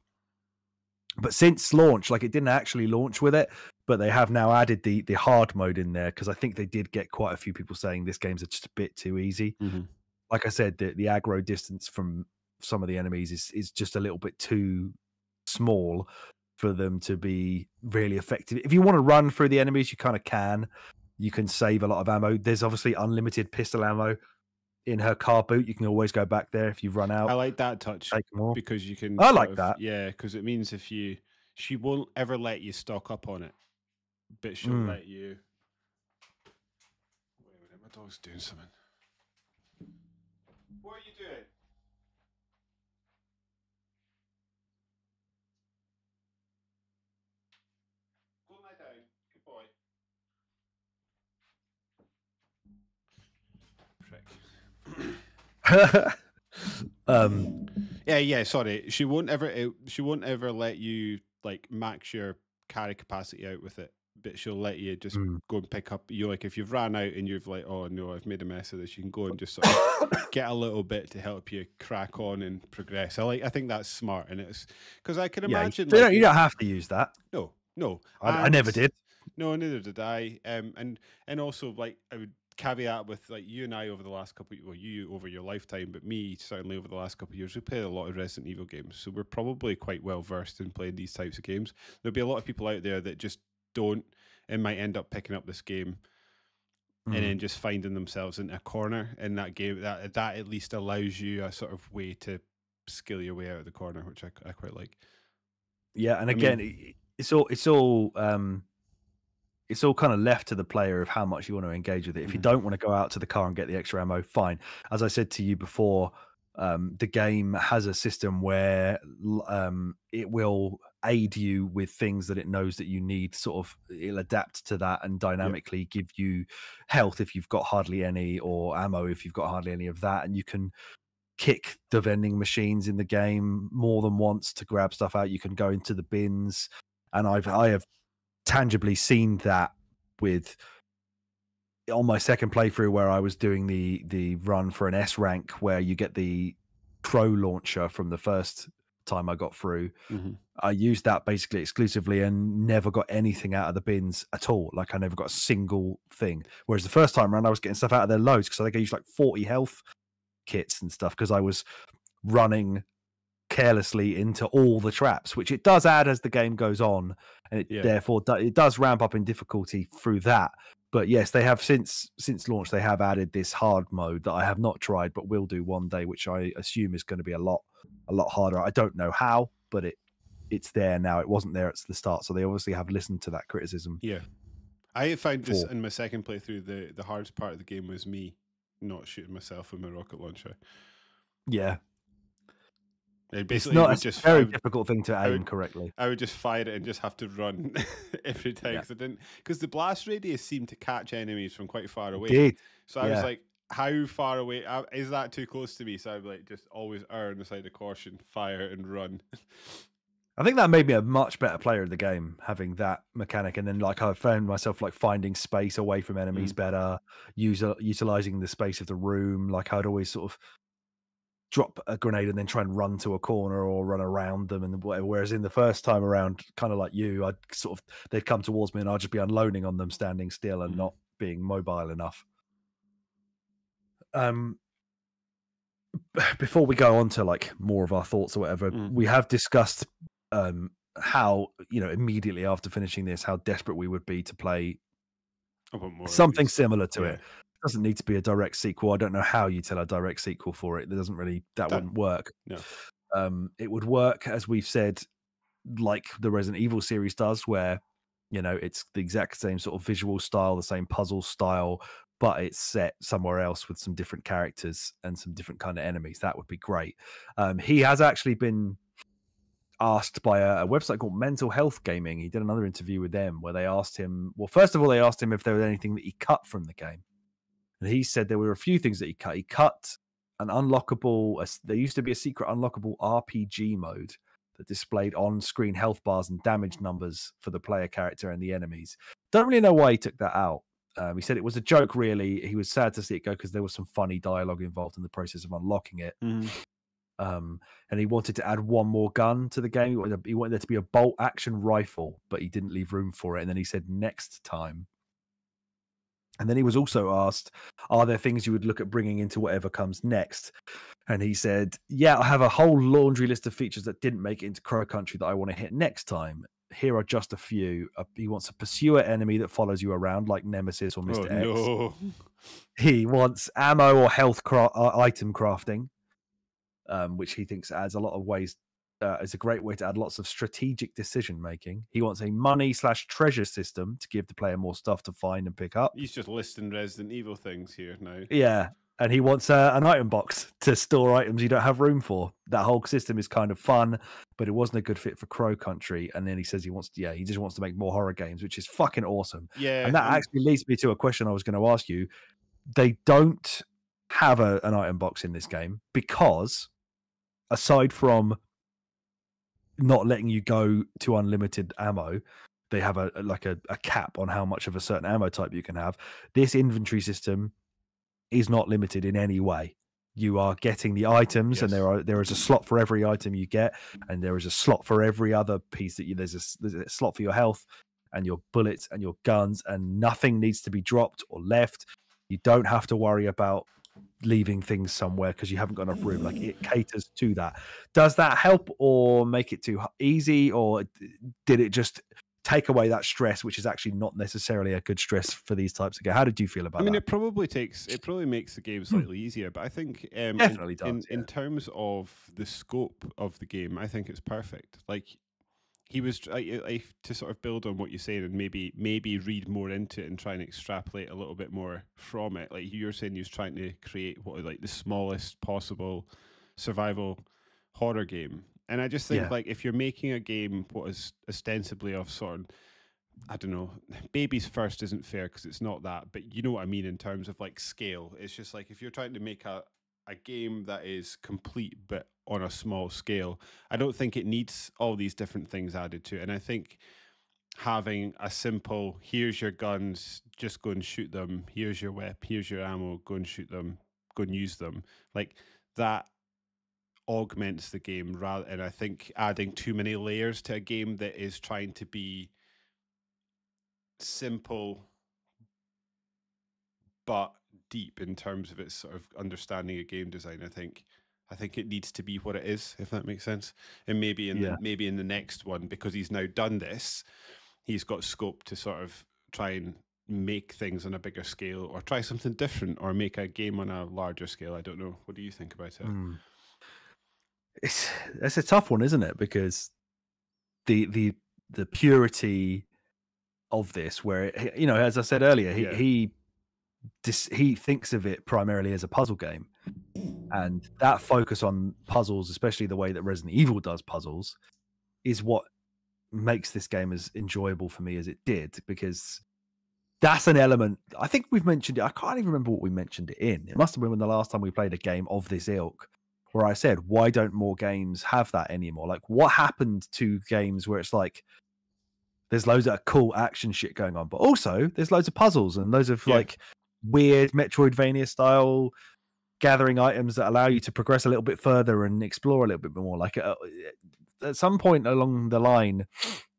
Speaker 2: But since launch, like, it didn't actually launch with it, but they have now added the hard mode in there, because I think they did get quite a few people saying this game's just a bit too easy. Like I said, the aggro distance from some of the enemies is just a little bit too small for them to be really effective. If you want to run through the enemies, you kind of can. You can save a lot of ammo. There's obviously unlimited pistol ammo in her car boot. You can always go back there if you've run out.
Speaker 1: I like that touch,
Speaker 2: Take more.
Speaker 1: because you can
Speaker 2: I
Speaker 1: sort
Speaker 2: like
Speaker 1: of,
Speaker 2: that.
Speaker 1: yeah, because it means she won't ever let you stock up on it, but she'll let you. Wait a minute, my dog's doing something. What are you doing? Go lie down. Good boy. Yeah, sorry. She won't ever let you like max your carry capacity out with it, but she'll let you just go and pick up. Like if you've ran out and you've like, oh no, I've made a mess of this, you can go and just sort of get a little bit to help you crack on and progress. I think that's smart, and it's because I can imagine
Speaker 2: you don't have to use that.
Speaker 1: No,
Speaker 2: I never did.
Speaker 1: No, neither did I. And also, like, I would caveat with, like, you and I over the last you over your lifetime, but me certainly over the last couple of years, we played a lot of Resident Evil games, so we're probably quite well versed in playing these types of games. There'll be a lot of people out there that just don't and might end up picking up this game and then just finding themselves in a corner in that game. That at least allows you a sort of way to skill your way out of the corner, which I quite like.
Speaker 2: Yeah, and again, it's all kind of left to the player of how much you want to engage with it. If you don't want to go out to the car and get the extra ammo, fine. As I said to you before, the game has a system where it will aid you with things that it knows that you need. Sort of, it'll adapt to that and dynamically give you health if you've got hardly any, or ammo if you've got hardly any of that, and you can kick the vending machines in the game more than once to grab stuff out. You can go into the bins, and I have tangibly seen that with on my second playthrough, where I was doing the run for an S rank, where you get the Crow launcher from the first time I got through. I used that basically exclusively and never got anything out of the bins at all. Like, I never got a single thing. Whereas the first time around, I was getting stuff out of there loads, because I think I used like 40 health kits and stuff, because I was running carelessly into all the traps, which it does add as the game goes on, and therefore it does ramp up in difficulty through that. But yes, they have since launch, they have added this hard mode that I have not tried but will do one day, which I assume is going to be a lot harder. I don't know how, but it's there now. It wasn't there at the start, so they obviously have listened to that criticism.
Speaker 1: Yeah, I found this in my second playthrough. The hardest part of the game was me not shooting myself with my rocket launcher.
Speaker 2: Yeah.
Speaker 1: Basically,
Speaker 2: it's not a very difficult thing to aim correctly.
Speaker 1: I would just fire it and just have to run every time, because the blast radius seemed to catch enemies from quite far away. So I was like, how far away is that? Too close to me? So I'd like just always err on the side of caution, fire and run.
Speaker 2: I think that made me a much better player of the game, having that mechanic. And then, like, I found myself like finding space away from enemies better, utilizing the space of the room. Like, I'd always sort of drop a grenade and then try and run to a corner or run around them and whatever. Whereas in the first time around, kind of like you, I'd sort of, they'd come towards me and I'd just be unloading on them, standing still and not being mobile enough. Before we go on to like more of our thoughts or whatever, we have discussed how, immediately after finishing this, how desperate we would be to play something similar to it. doesn't need to be a direct sequel. I don't know how you tell a direct sequel for it. There doesn't really that wouldn't work.
Speaker 1: No.
Speaker 2: It would work, as we've said, like the Resident Evil series does, where it's the exact same sort of visual style, the same puzzle style, but it's set somewhere else with some different characters and some different kind of enemies. That would be great. He has actually been asked by a website called Mental Health Gaming. He did another interview with them where they asked him, well, first of all, they asked him if there was anything that he cut from the game. And he said there were a few things that he cut. He cut an unlockable, there used to be a secret unlockable RPG mode that displayed on-screen health bars and damage numbers for the player character and the enemies. Don't really know why he took that out. He said it was a joke, really. He was sad to see it go because there was some funny dialogue involved in the process of unlocking it. And he wanted to add one more gun to the game. He wanted there to be a bolt action rifle, but he didn't leave room for it. And then he said next time. And then he was also asked, are there things you would look at bringing into whatever comes next? And he said, yeah, I have a whole laundry list of features that didn't make it into Crow Country that I want to hit next time. Here are just a few. He wants a pursuer enemy that follows you around like Nemesis or Mr. X.
Speaker 1: No.
Speaker 2: He wants ammo or health item crafting, which he thinks adds a lot of ways. Is a great way to add lots of strategic decision making. He wants a money/treasure system to give the player more stuff to find and pick up.
Speaker 1: He's just listing Resident Evil things here now.
Speaker 2: Yeah, and he wants an item box to store items you don't have room for. That whole system is kind of fun, but it wasn't a good fit for Crow Country. And then he says he just wants to make more horror games, which is fucking awesome.
Speaker 1: Yeah,
Speaker 2: and that actually leads me to a question I was going to ask you. They don't have an item box in this game because, aside from not letting you go to unlimited ammo, they have a cap on how much of a certain ammo type you can have. This inventory system is not limited in any way. You are getting the items, yes, and there is a slot for every item you get, and there is a slot for every other piece that there's a slot for your health and your bullets and your guns, and nothing needs to be dropped or left. You don't have to worry about leaving things somewhere because you haven't got enough room. Like, it caters to that. Does that help or make it too easy, or did it just take away that stress, which is actually not necessarily a good stress for these types of games? How did you feel about that?
Speaker 1: It probably makes the game slightly easier, but I think
Speaker 2: definitely does.
Speaker 1: In terms of the scope of the game, I think it's perfect. Like, he was to sort of build on what you're saying and maybe read more into it and try and extrapolate a little bit more from it. Like you're saying, he was trying to create the smallest possible survival horror game. And I just think, like, if you're making a game what is ostensibly of sort of, I don't know, babies first isn't fair because it's not that, but you know what I mean in terms of like scale. It's just like if you're trying to make a game that is complete but on a small scale, I don't think it needs all these different things added to it. And I think having a simple, here's your guns, just go and shoot them, here's your here's your ammo, go and shoot them, go and use them, like that augments the game and I think adding too many layers to a game that is trying to be simple but deep in terms of its sort of understanding of game design, I think it needs to be what it is, if that makes sense. And maybe in the next one, because he's now done this, he's got scope to sort of try and make things on a bigger scale, or try something different, or make a game on a larger scale. I don't know. What do you think about it?
Speaker 2: It's a tough one, isn't it? Because the purity of this, where as I said earlier, he thinks of it primarily as a puzzle game, and that focus on puzzles, especially the way that Resident Evil does puzzles, is what makes this game as enjoyable for me as it did, because that's an element. I think we've mentioned it. I can't even remember what we mentioned it in. It must have been when the last time we played a game of this ilk, where I said, why don't more games have that anymore? Like, what happened to games where it's like, there's loads of cool action shit going on, but also there's loads of puzzles and loads of like weird Metroidvania style gathering items that allow you to progress a little bit further and explore a little bit more. Like at some point along the line,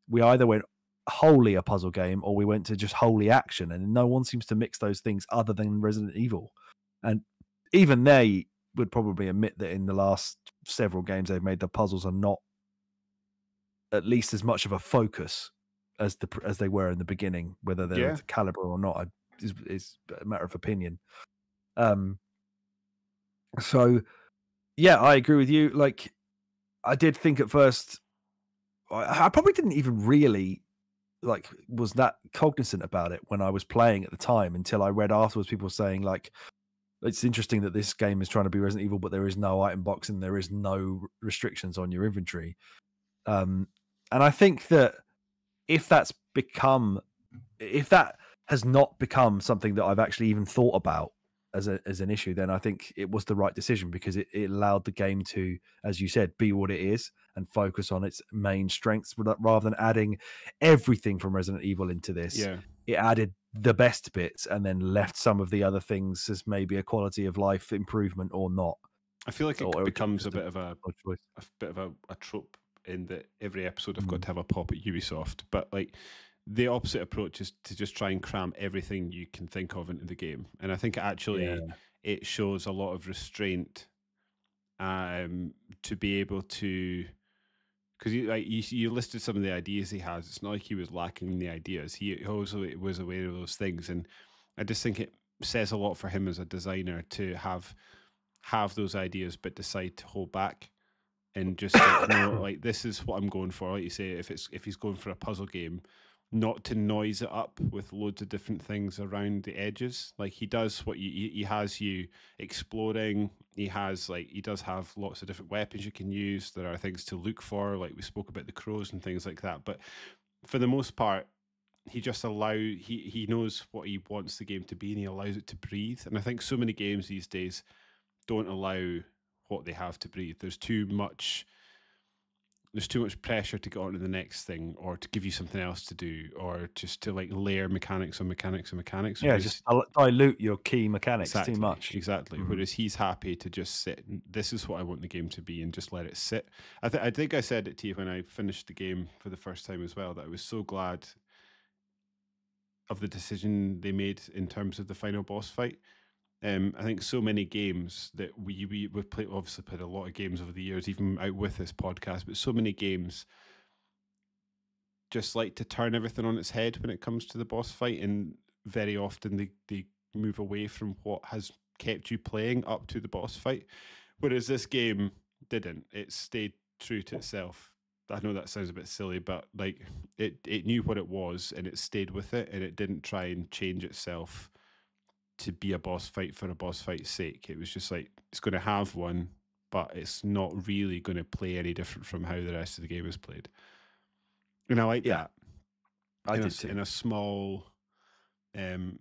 Speaker 2: we either went wholly a puzzle game or we went to just wholly action, and no one seems to mix those things other than Resident Evil. And even they would probably admit that in the last several games they've made, the puzzles are not at least as much of a focus as they were in the beginning, whether they're the caliber or not. is a matter of opinion. So yeah, I agree with you. Like, I did think at first, I probably didn't even really was that cognizant about it when I was playing at the time until I read afterwards people saying like, it's interesting that this game is trying to be Resident Evil, but there is no item box and there is no restrictions on your inventory. And I think that if that has not become something that I've actually even thought about as an issue, then I think it was the right decision, because it allowed the game to, as you said, be what it is and focus on its main strengths rather than adding everything from Resident Evil into this.
Speaker 1: Yeah.
Speaker 2: It added the best bits and then left some of the other things as maybe a quality of life improvement or not.
Speaker 1: I feel like it becomes a bit of a trope in that every episode I've got to have a pop at Ubisoft, but like the opposite approach is to just try and cram everything you can think of into the game. And I think actually it shows a lot of restraint to be able to, because you listed some of the ideas he has. It's not like he was lacking in the ideas. He also was aware of those things. And I just think it says a lot for him as a designer to have those ideas but decide to hold back and just like this is what I'm going for. Like you say, if he's going for a puzzle game, not to noise it up with loads of different things around the edges. Like he does what he has you exploring. He does have lots of different weapons you can use. There are things to look for, like we spoke about the crows and things like that. But for the most part, he just he knows what he wants the game to be, and he allows it to breathe. And I think so many games these days don't allow what they have to breathe. There's too much pressure to get on to the next thing, or to give you something else to do, or just to like layer mechanics on mechanics on mechanics.
Speaker 2: Yeah, just dilute your key mechanics too much.
Speaker 1: Exactly. Whereas he's happy to just sit. This is what I want the game to be, and just let it sit. I think I said it to you when I finished the game for the first time as well, that I was so glad of the decision they made in terms of the final boss fight. I think so many games that we've obviously played a lot of games over the years, even out with this podcast, but so many games just like to turn everything on its head when it comes to the boss fight, and very often they move away from what has kept you playing up to the boss fight, whereas this game didn't. It stayed true to itself. I know that sounds a bit silly, but like it knew what it was and it stayed with it, and it didn't try and change itself to be a boss fight for a boss fight's sake. It was just like, it's going to have one, but it's not really going to play any different from how the rest of the game is played. And I like that.
Speaker 2: I did too.
Speaker 1: In a small,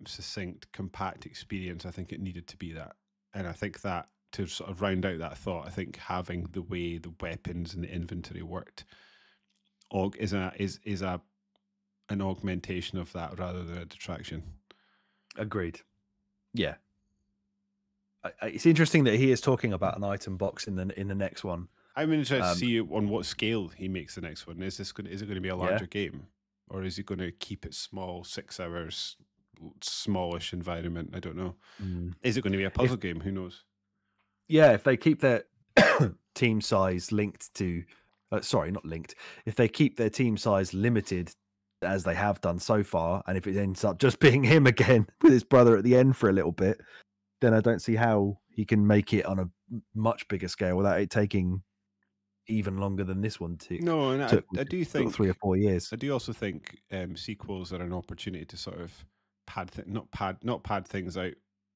Speaker 1: succinct, compact experience, I think it needed to be that. And I think that, to sort of round out that thought, I think having the way the weapons and the inventory worked is an augmentation of that rather than a detraction.
Speaker 2: Agreed. Yeah, it's interesting that he is talking about an item box in the next one.
Speaker 1: I'm interested to see on what scale he makes the next one. Is it going to be a larger game, or is he going to keep it small, 6 hours, smallish environment? I don't know. Is it going to be a puzzle game? Who knows?
Speaker 2: Yeah, if they keep their team size linked to, not linked. If they keep their team size limited, as they have done so far, and if it ends up just being him again with his brother at the end for a little bit, then I don't see how he can make it on a much bigger scale without it taking even longer than this one took.
Speaker 1: No, and I do think
Speaker 2: 3 or 4 years.
Speaker 1: I do also think sequels are an opportunity to sort of not pad things out,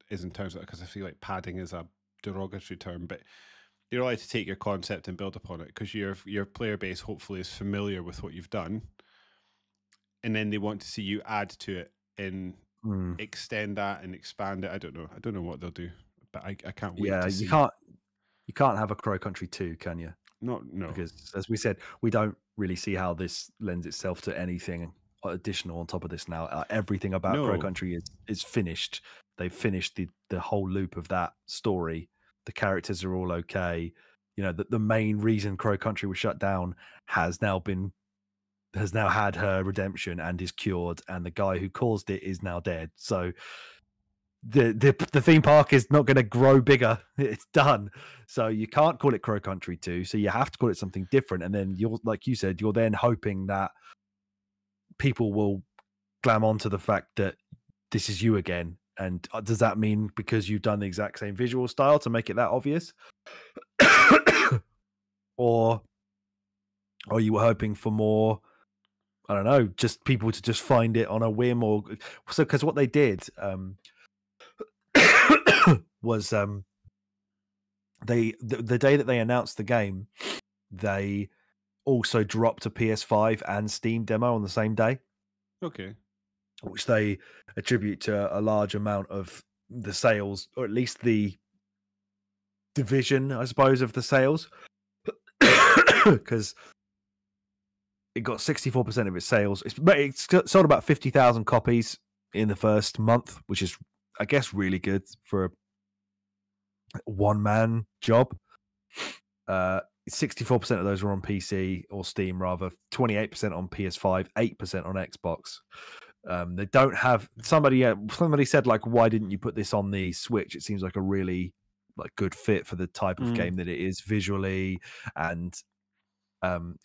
Speaker 1: is in terms of, because I feel like padding is a derogatory term, but you're allowed to take your concept and build upon it, because your player base hopefully is familiar with what you've done. And then they want to see you add to it and extend that and expand it. I don't know what they'll do, but I can't wait to see.
Speaker 2: You can't have a Crow Country 2, can you?
Speaker 1: No.
Speaker 2: Because as we said, we don't really see how this lends itself to anything additional on top of this now. Everything about Crow Country is finished. They've finished the whole loop of that story. The characters are all okay. You know, the main reason Crow Country was shut down has now had her redemption and is cured, and the guy who caused it is now dead. So the theme park is not going to grow bigger. It's done. So you can't call it Crow Country 2. So you have to call it something different. And then like you said, you're then hoping that people will glam onto the fact that this is you again. And does that mean because you've done the exact same visual style to make it that obvious? Or are you hoping for more, I don't know, just people to just find it on a whim? Or so, because what they did was the day that they announced the game, they also dropped a PS5 and Steam demo on the same day.
Speaker 1: Okay.
Speaker 2: Which they attribute to a large amount of the sales, or at least the division, I suppose, of the sales. Because it got 64% of its sales. It's sold about 50,000 copies in the first month, which is, I guess, really good for a one-man job. 64% of those were on PC or Steam, rather. 28% on PS5, 8% on Xbox. They don't have somebody said, like, why didn't you put this on the Switch? It seems like a really good fit for the type of game that it is visually, and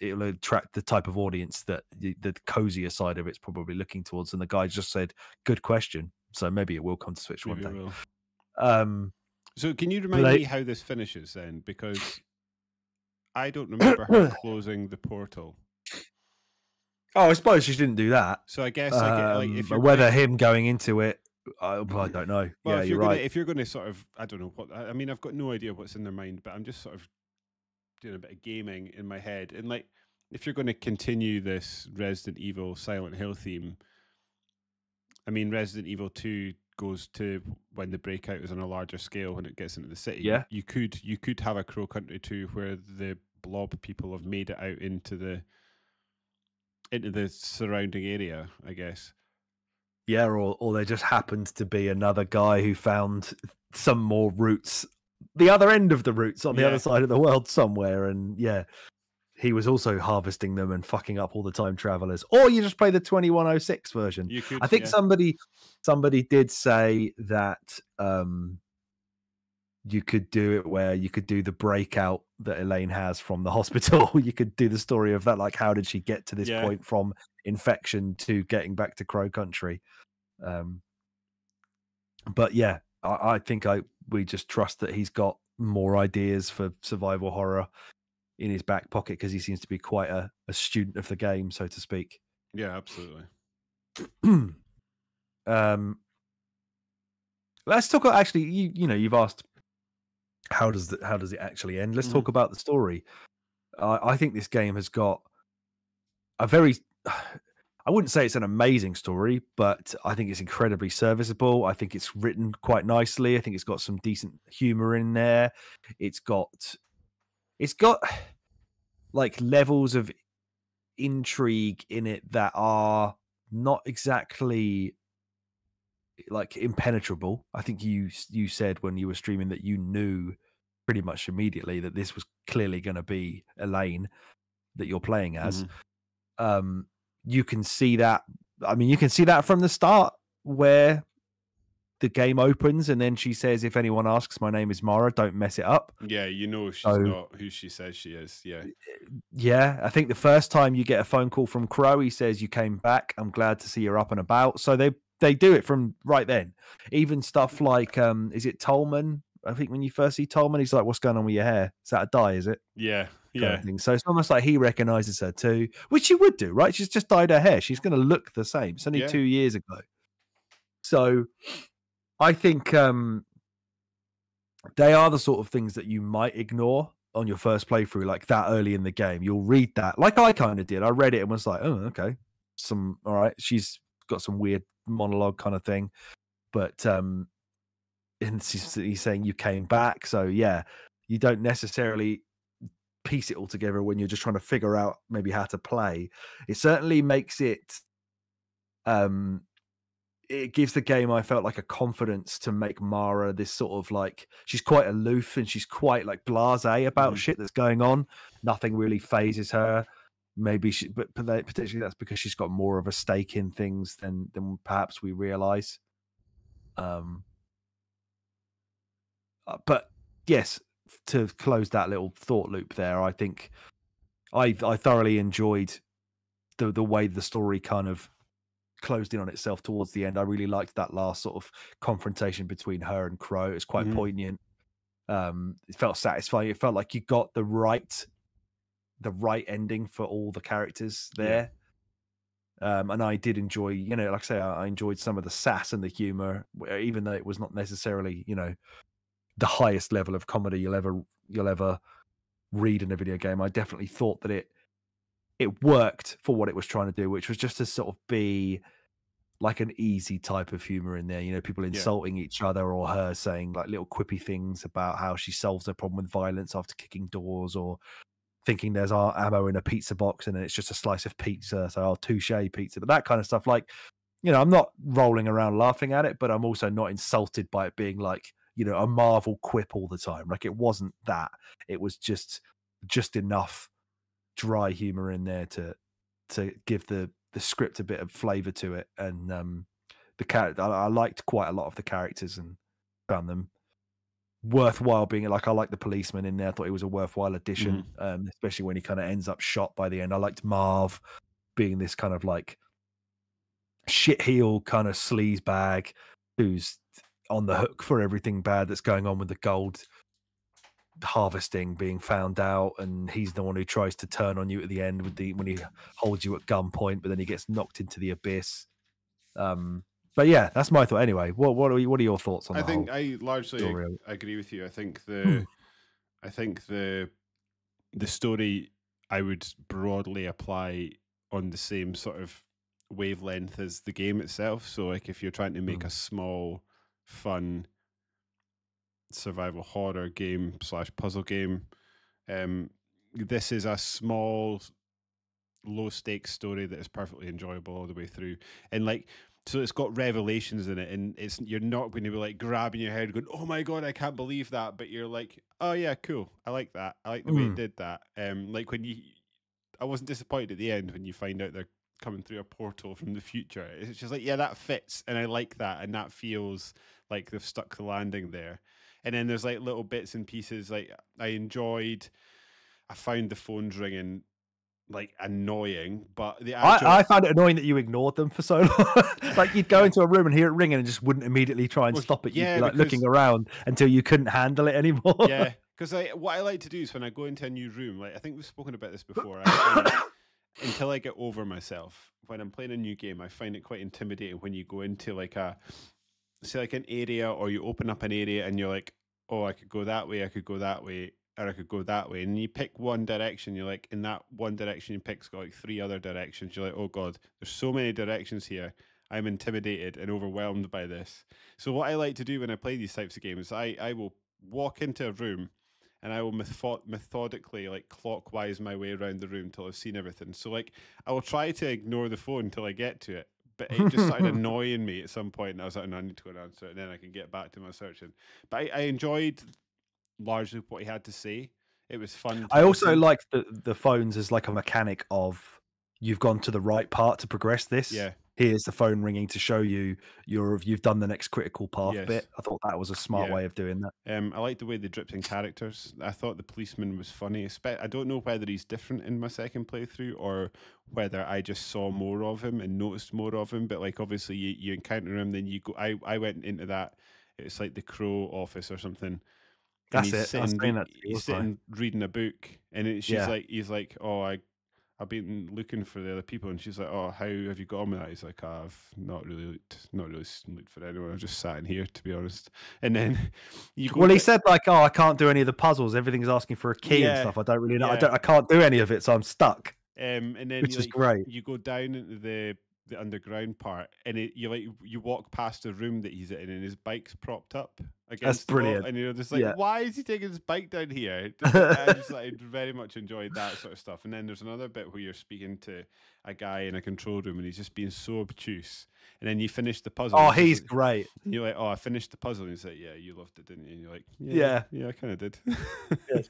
Speaker 2: it'll attract the type of audience that the cozier side of it's probably looking towards. And the guy just said, good question. So maybe it will come to Switch one day.
Speaker 1: So can you remind me how this finishes then? Because I don't remember her closing the portal.
Speaker 2: Oh, I suppose she didn't do that.
Speaker 1: So I guess if you're
Speaker 2: whether him going into it, I don't know.
Speaker 1: Well,
Speaker 2: yeah,
Speaker 1: you're
Speaker 2: right.
Speaker 1: If you're going to sort of, I don't know what. I mean, I've got no idea what's in their mind, but I'm just sort of doing a bit of gaming in my head. And like, if you're going to continue this Resident Evil Silent Hill theme, I mean, Resident Evil 2 goes to when the breakout is on a larger scale when it gets into the city.
Speaker 2: Yeah,
Speaker 1: you could have a Crow Country 2 where the blob people have made it out into the surrounding area, I guess.
Speaker 2: Yeah, or there just happened to be another guy who found some more roots, the other end of the roots on the other side of the world somewhere, and he was also harvesting them and fucking up all the time travelers. Or you just play the 2106 version.
Speaker 1: You could,
Speaker 2: I think somebody did say that you could do it where you could do the breakout that Elaine has from the hospital. You could do the story of that, like how did she get to this point from infection to getting back to Crow Country. But yeah, I think we just trust that he's got more ideas for survival horror in his back pocket, because he seems to be quite a student of the game, so to speak.
Speaker 1: Yeah, absolutely.
Speaker 2: Let's talk. Actually, you've asked how does it actually end. Let's talk about the story. I think this game has got a very, I wouldn't say it's an amazing story, but I think it's incredibly serviceable. I think it's written quite nicely. I think it's got some decent humor in there. It's got like levels of intrigue in it that are not exactly like impenetrable. I think you said when you were streaming that you knew pretty much immediately that this was clearly going to be Elaine that you're playing as. You can see that. I mean, you can see that from the start where the game opens and then she says, if anyone asks, my name is Mara, don't mess it up.
Speaker 1: Yeah, she's not who she says she is.
Speaker 2: Yeah, I think the first time you get a phone call from Crow, he says, you came back, I'm glad to see you're up and about. So they do it from right then. Even stuff like is it Tolman? I think when you first see Tolman, he's like, what's going on with your hair? Is that a dye, is it?
Speaker 1: Yeah.
Speaker 2: So it's almost like he recognizes her too, which she would do, right? She's just dyed her hair. She's going to look the same. It's only 2 years ago. So I think they are the sort of things that you might ignore on your first playthrough, like that early in the game. You'll read that, like I kind of did. I read it and was like, oh, okay. All right. She's got some weird monologue kind of thing. But and he's saying you came back. So yeah, you don't necessarily piece it all together when you're just trying to figure out maybe how to play. It certainly makes it it gives the game, I felt, like a confidence to make Mara this sort of like, she's quite aloof and she's quite like blasé about shit that's going on. Nothing really phases her. Maybe but potentially that's because she's got more of a stake in things than perhaps we realize. But yes, to close that little thought loop there, I think I thoroughly enjoyed the way the story kind of closed in on itself towards the end. I really liked that last sort of confrontation between her and Crow. It was quite poignant. It felt satisfying. It felt like you got the right ending for all the characters there. And I did enjoy, like I say, I enjoyed some of the sass and the humor, even though it was not necessarily, the highest level of comedy you'll ever read in a video game. I definitely thought that it worked for what it was trying to do, which was just to sort of be like an easy type of humor in there. People insulting each other, or her saying like little quippy things about how she solves her problem with violence after kicking doors, or thinking there's ammo in a pizza box and then it's just a slice of pizza. So touche pizza, but that kind of stuff. Like, I'm not rolling around laughing at it, but I'm also not insulted by it being like, a Marvel quip all the time. Like, it wasn't that. It was just enough dry humor in there to give the script a bit of flavor to it. And the character, I liked quite a lot of the characters and found them worthwhile being like, I like the policeman in there. I thought it was a worthwhile addition, especially when he kind of ends up shot by the end. I liked Marv being this kind of like shitheel kind of sleaze bag who's on the hook for everything bad that's going on with the gold harvesting being found out, and he's the one who tries to turn on you at the end when he holds you at gunpoint, but then he gets knocked into the abyss. But yeah, that's my thought. Anyway, what are your thoughts on that?
Speaker 1: I think I largely agree with you. I think the story I would broadly apply on the same sort of wavelength as the game itself. So like, if you're trying to make a small, fun survival horror game / puzzle game, this is a small, low stakes story that is perfectly enjoyable all the way through. And like, so it's got revelations in it, and you're not going to be like grabbing your head going, oh my god, I can't believe that, but you're like, oh yeah, cool, I like that, I like the way it did that. Like when I wasn't disappointed at the end when you find out they're coming through a portal from the future. It's just like, yeah, that fits, and I like that, and that feels like they've stuck the landing there. And then there's like little bits and pieces. Like I found the phones ringing like annoying, but
Speaker 2: I found it annoying that you ignored them for so long. Like, you'd go into a room and hear it ringing and just wouldn't immediately try and stop it. You'd be like looking around until you couldn't handle it anymore.
Speaker 1: Yeah, because what I like to do is when I go into a new room, like I think we've spoken about this before, until I get over myself, when I'm playing a new game, I find it quite intimidating when you go into like an area, or you open up an area and you're like, oh, I could go that way, I could go that way, or I could go that way. And you pick one direction, you're like, in that one direction you pick's got like 3 other directions. You're like, oh God, there's so many directions here. I'm intimidated and overwhelmed by this. So what I like to do when I play these types of games, I will walk into a room and I will methodically, like clockwise my way around the room till I've seen everything. So like, I will try to ignore the phone until I get to it. But it just started annoying me at some point, and I was like, no, I need to go and answer it, and then I can get back to my searching. But I enjoyed largely what he had to say. It was fun.
Speaker 2: I also liked the phones as like a mechanic of, you've gone to the right part to progress this.
Speaker 1: Yeah.
Speaker 2: Here's the phone ringing to show you you've done the next critical path bit. I thought that was a smart way of doing that.
Speaker 1: I like the way they dripped in characters. I thought the policeman was funny. I don't know whether he's different in my second playthrough or whether I just saw more of him and noticed more of him. But like, obviously you encounter him, then you go. I went into that. It's like the Crow office or something.
Speaker 2: That's it.
Speaker 1: He's sitting reading a book, and he's like, oh, I've been looking for the other people, and she's like, oh, how have you got on with that? He's like, oh, I've not really looked for anyone. I've just sat in here, to be honest. And then
Speaker 2: he said like, oh, I can't do any of the puzzles. Everything's asking for a key and stuff. I don't really know. I can't do any of it, so I'm stuck.
Speaker 1: And then
Speaker 2: which is great.
Speaker 1: You go down into the underground part, and you walk past the room that he's in, and his bike's propped up against.
Speaker 2: That's brilliant.
Speaker 1: And you're just like, why is he taking his bike down here? I very much enjoyed that sort of stuff. And then there's another bit where you're speaking to a guy in a control room, and he's just being so obtuse. And then you finish the puzzle.
Speaker 2: Oh, he's great.
Speaker 1: And you're like, oh, I finished the puzzle. And he's like, yeah, you loved it, didn't you? And you're like,
Speaker 2: yeah,
Speaker 1: I kind of did.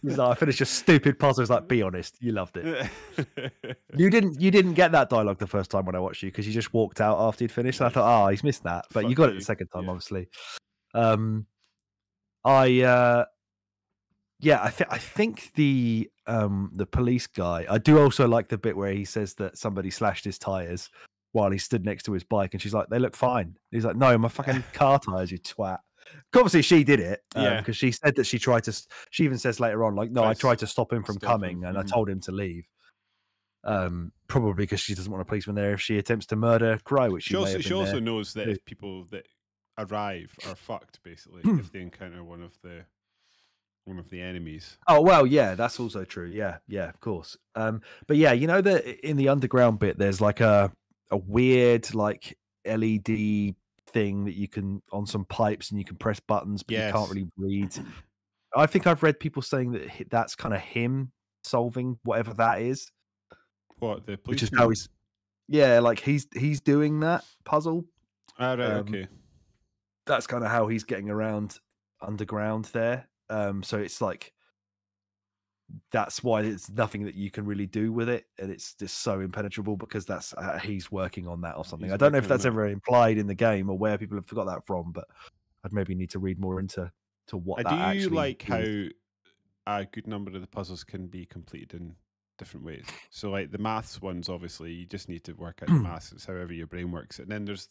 Speaker 2: He's like, I finished a stupid puzzle. He's like, be honest, you loved it. You didn't get that dialogue the first time when I watched you, because you just walked out after you'd finished. And I thought, oh, he's missed that. But you got it the second time, obviously. I think the police guy. I do also like the bit where he says that somebody slashed his tires. while he stood next to his bike, and she's like, "They look fine." He's like, "No, my fucking car tires, you twat." Obviously, she did it because she said that she tried to. She even says later on, like, "No, I tried to stop him from coming, and I told him to leave." Probably because she doesn't want a policeman there if she attempts to murder Crow, which she
Speaker 1: also knows that if people that arrive are fucked, basically, if they encounter one of the enemies.
Speaker 2: Oh well, yeah, that's also true. Yeah, of course. But yeah, you know that in the underground bit, there's like a weird like LED thing that you can on some pipes and you can press buttons, but you can't really read. I think I've read people saying that that's kind of him solving whatever that is.
Speaker 1: What, the policeman?
Speaker 2: Which is how like he's doing that puzzle.
Speaker 1: Ah, right, okay.
Speaker 2: That's kind of how he's getting around underground there. So it's like that's why there's nothing that you can really do with it, and it's just so impenetrable because that's he's working on that or something. I don't know if that's ever implied in the game or where people have got that from, but I'd maybe need to read more into what that actually.
Speaker 1: I do like how a good number of the puzzles can be completed in different ways. So like the maths ones, obviously you just need to work out the maths. It's however your brain works. And then there's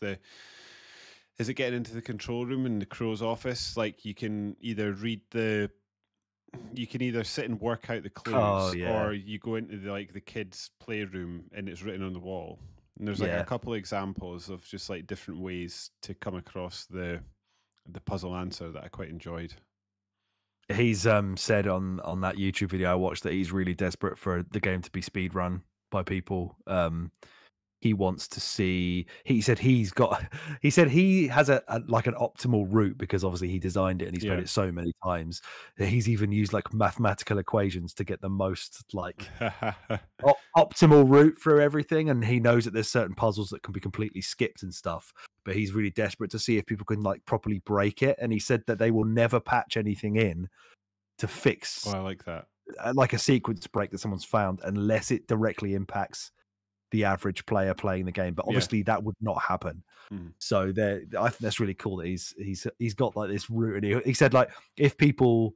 Speaker 1: is it getting into the control room in the Crow's office? Like you can either sit and work out the clues, or you go into the kids' playroom and it's written on the wall. And there's like a couple of examples of just like different ways to come across the puzzle answer that I quite enjoyed.
Speaker 2: He's said on that YouTube video I watched that he's really desperate for the game to be speedrun by people. He wants to see. He said he has a like an optimal route because obviously he designed it and he's played it so many times. He's even used like mathematical equations to get the most like optimal route through everything. And he knows that there's certain puzzles that can be completely skipped and stuff. But he's really desperate to see if people can like properly break it. And he said that they will never patch anything in to fix.
Speaker 1: Oh, I like that.
Speaker 2: Like a sequence break that someone's found, unless it directly impacts the average player playing the game, but obviously that would not happen. So I think that's really cool that he's got like this route, and he said like if people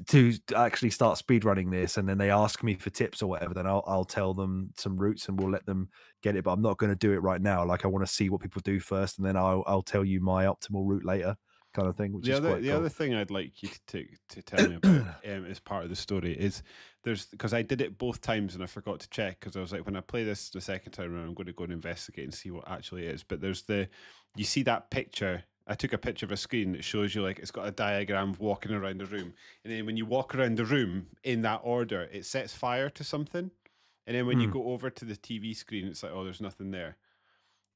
Speaker 2: to actually start speedrunning this and then they ask me for tips or whatever, then I'll tell them some routes and we'll let them get it, but I'm not going to do it right now. Like I want to see what people do first, and then I'll tell you my optimal route later, kind of thing. Which is quite cool.
Speaker 1: Other thing I'd like you to tell me about as part of the story is because I did it both times and I forgot to check because I was like, when I play this the second time around, I'm going to go and investigate and see what actually it is. But there's you see that picture. I took a picture of a screen that shows you like it's got a diagram of walking around the room, and then when you walk around the room in that order, it sets fire to something, and then when you go over to the TV screen, it's like, oh, there's nothing there.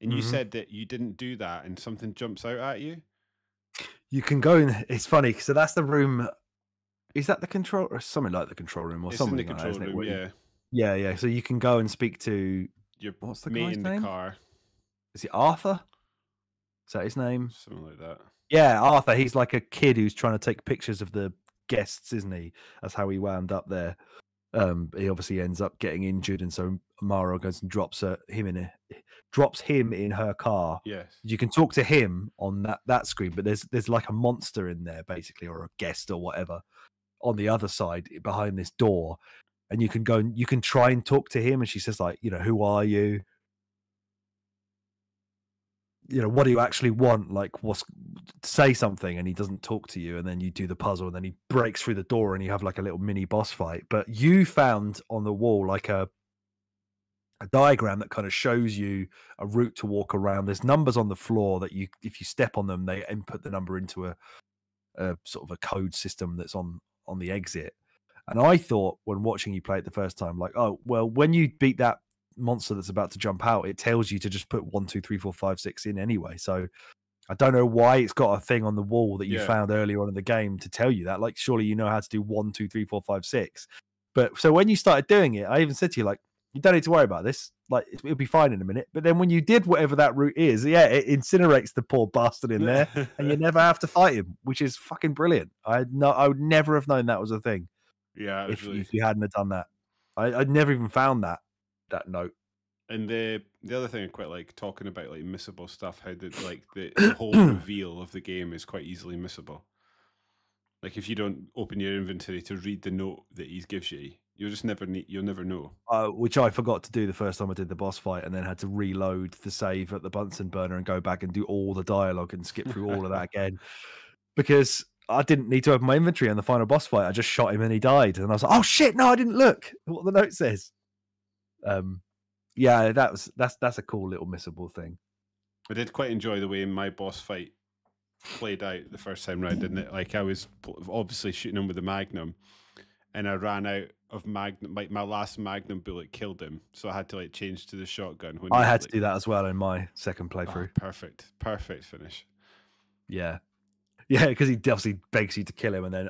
Speaker 1: And you said that you didn't do that, and something jumps out at you.
Speaker 2: You can go in. It's funny. So that's the room. Is that the control or something like the control room or
Speaker 1: it's
Speaker 2: something?
Speaker 1: In the control room, yeah.
Speaker 2: Yeah. So you can go and speak to
Speaker 1: what's the mate in the car?
Speaker 2: Is it Arthur? Is that his name?
Speaker 1: Something like that.
Speaker 2: Yeah, Arthur. He's like a kid who's trying to take pictures of the guests, isn't he? That's how he wound up there. He obviously ends up getting injured, and so Mara goes and drops him in her car.
Speaker 1: Yes,
Speaker 2: you can talk to him on that screen, but there's like a monster in there basically, or a guest or whatever, on the other side behind this door, and you can go and you can try and talk to him, and she says like, who are you? What do you actually want? Like, say something, and he doesn't talk to you, and then you do the puzzle, and then he breaks through the door, and you have like a little mini boss fight. But you found on the wall like a diagram that kind of shows you a route to walk around. There's numbers on the floor that if you step on them, they input the number into a sort of a code system that's on the exit. And I thought when watching you play it the first time, like, oh, well, when you beat that monster that's about to jump out, it tells you to just put 1, 2, 3, 4, 5, 6 in anyway. So I don't know why it's got a thing on the wall that you found earlier on in the game to tell you that. Like, surely you know how to do 1, 2, 3, 4, 5, 6. But so when you started doing it, I even said to you, like, you don't need to worry about this. Like, it'll be fine in a minute. But then when you did whatever that route is, it incinerates the poor bastard in there, and you never have to fight him, which is fucking brilliant. I would never have known that was a thing.
Speaker 1: Yeah,
Speaker 2: if you hadn't have done that, I'd never even found that note.
Speaker 1: And the other thing I quite like talking about, like missable stuff, how the whole reveal of the game is quite easily missable. Like if you don't open your inventory to read the note that he gives you, You'll just never need. You'll never know.
Speaker 2: Which I forgot to do the first time I did the boss fight, and then had to reload the save at the Bunsen burner and go back and do all the dialogue and skip through all of that again, because I didn't need to open my inventory on the final boss fight. I just shot him and he died, and I was like, "Oh shit! No, I didn't look what the note says." Yeah, that's a cool little missable thing.
Speaker 1: I did quite enjoy the way my boss fight played out the first time round, didn't it? Like I was obviously shooting him with the Magnum, and I ran out of Magnum. Like my last Magnum bullet killed him, so I had to like change to the shotgun. When
Speaker 2: I had to do that as well in my second playthrough.
Speaker 1: Perfect finish.
Speaker 2: Yeah, because he obviously begs you to kill him, and then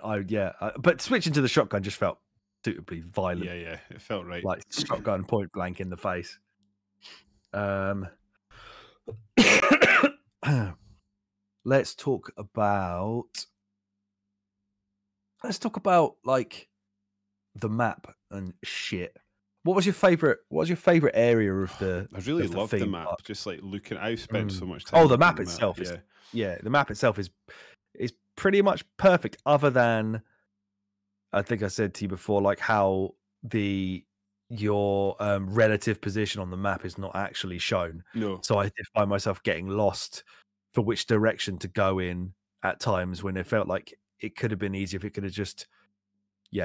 Speaker 2: but switching to the shotgun just felt suitably violent.
Speaker 1: Yeah, it felt right.
Speaker 2: Like shotgun point blank in the face. Let's talk about like the map and shit. What was your favorite area of the?
Speaker 1: I really loved the map.
Speaker 2: Park?
Speaker 1: Just like looking, I spent so much time.
Speaker 2: Oh, the map itself is the map itself is pretty much perfect. Other than, I think I said to you before, like how your relative position on the map is not actually shown.
Speaker 1: No.
Speaker 2: So I did find myself getting lost for which direction to go in at times when it felt like it could have been easier if it could have just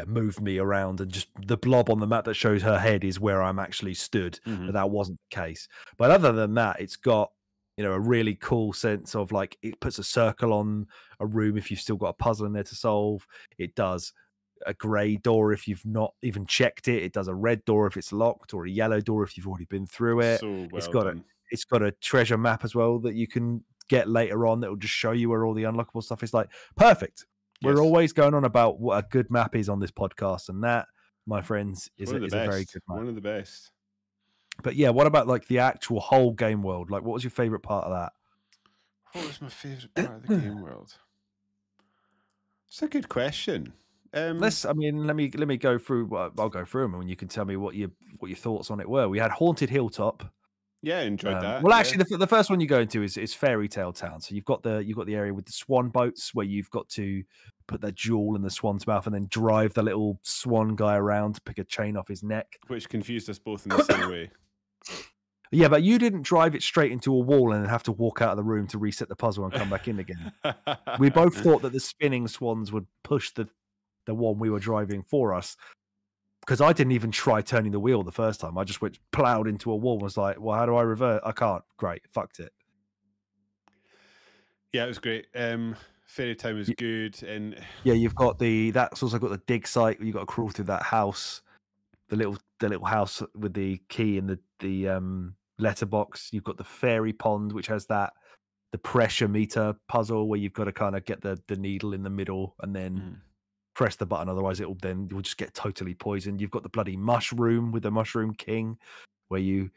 Speaker 2: moved me around, and just the blob on the map that shows her head is where I'm actually stood. But that wasn't the case. But other than that, it's got a really cool sense of like, it puts a circle on a room if you've still got a puzzle in there to solve. It does a grey door if you've not even checked it. It does a red door if it's locked, or a yellow door if you've already been through it.
Speaker 1: So well
Speaker 2: it's got a treasure map as well that you can get later on that will just show you where all the unlockable stuff is. Like, perfect. Yes. We're always going on about what a good map is on this podcast, and that, my friends, is a very good map.
Speaker 1: One of the best.
Speaker 2: But yeah, what about like the actual whole game world? Like, what was your favorite part of that?
Speaker 1: What was my favorite part of the game world? It's a good question.
Speaker 2: Let me go through. I'll go through them, and you can tell me what your thoughts on it were. We had Haunted Hilltop.
Speaker 1: Yeah, enjoyed that.
Speaker 2: Well, actually, the first one you go into is Fairy Tale Town. So you've got the area with the swan boats where you've got to put that jewel in the swan's mouth and then drive the little swan guy around to pick a chain off his neck.
Speaker 1: Which confused us both in the same way.
Speaker 2: Yeah, but you didn't drive it straight into a wall and then have to walk out of the room to reset the puzzle and come back in again. We both thought that the spinning swans would push the one we were driving for us. Because I didn't even try turning the wheel the first time. I just went plowed into a wall and was like, well, how do I revert? I can't. Great. Fucked it.
Speaker 1: Yeah, it was great. Fairy Time was good. And
Speaker 2: yeah, you've got that's also got the dig site. You've got to crawl through that house, the little house with the key and the letterbox. You've got the fairy pond, which has the pressure meter puzzle where you've got to kind of get the needle in the middle and then press the button, otherwise you'll just get totally poisoned. You've got the bloody mushroom with the Mushroom King, where you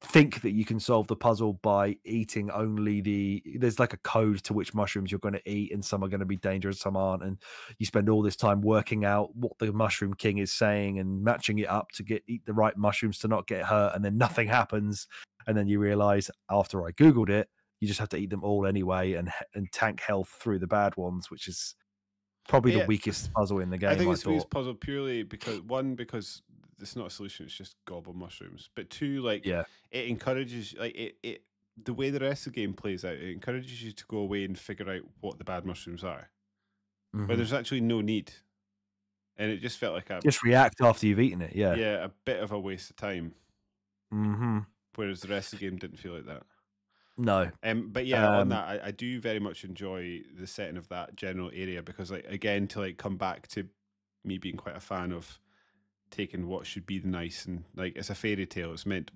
Speaker 2: think that you can solve the puzzle by eating only there's like a code to which mushrooms you're going to eat, and some are going to be dangerous, some aren't, and you spend all this time working out what the Mushroom King is saying and matching it up to eat the right mushrooms to not get hurt, and then nothing happens, and then you realize after I googled it, you just have to eat them all anyway and tank health through the bad ones, which is probably the weakest puzzle in the game.
Speaker 1: I think it's the weakest puzzle purely because it's not a solution, it's just gobble mushrooms. But two, it encourages it the way the rest of the game plays out, it encourages you to go away and figure out what the bad mushrooms are. But there's actually no need. And it just felt like
Speaker 2: just react after you've eaten it, yeah.
Speaker 1: Yeah, a bit of a waste of time.
Speaker 2: Mm-hmm.
Speaker 1: Whereas the rest of the game didn't feel like that.
Speaker 2: No.
Speaker 1: But yeah, on that, I do very much enjoy the setting of that general area because, again, to come back to me being quite a fan of taking what should be the nice and it's a fairy tale. It's meant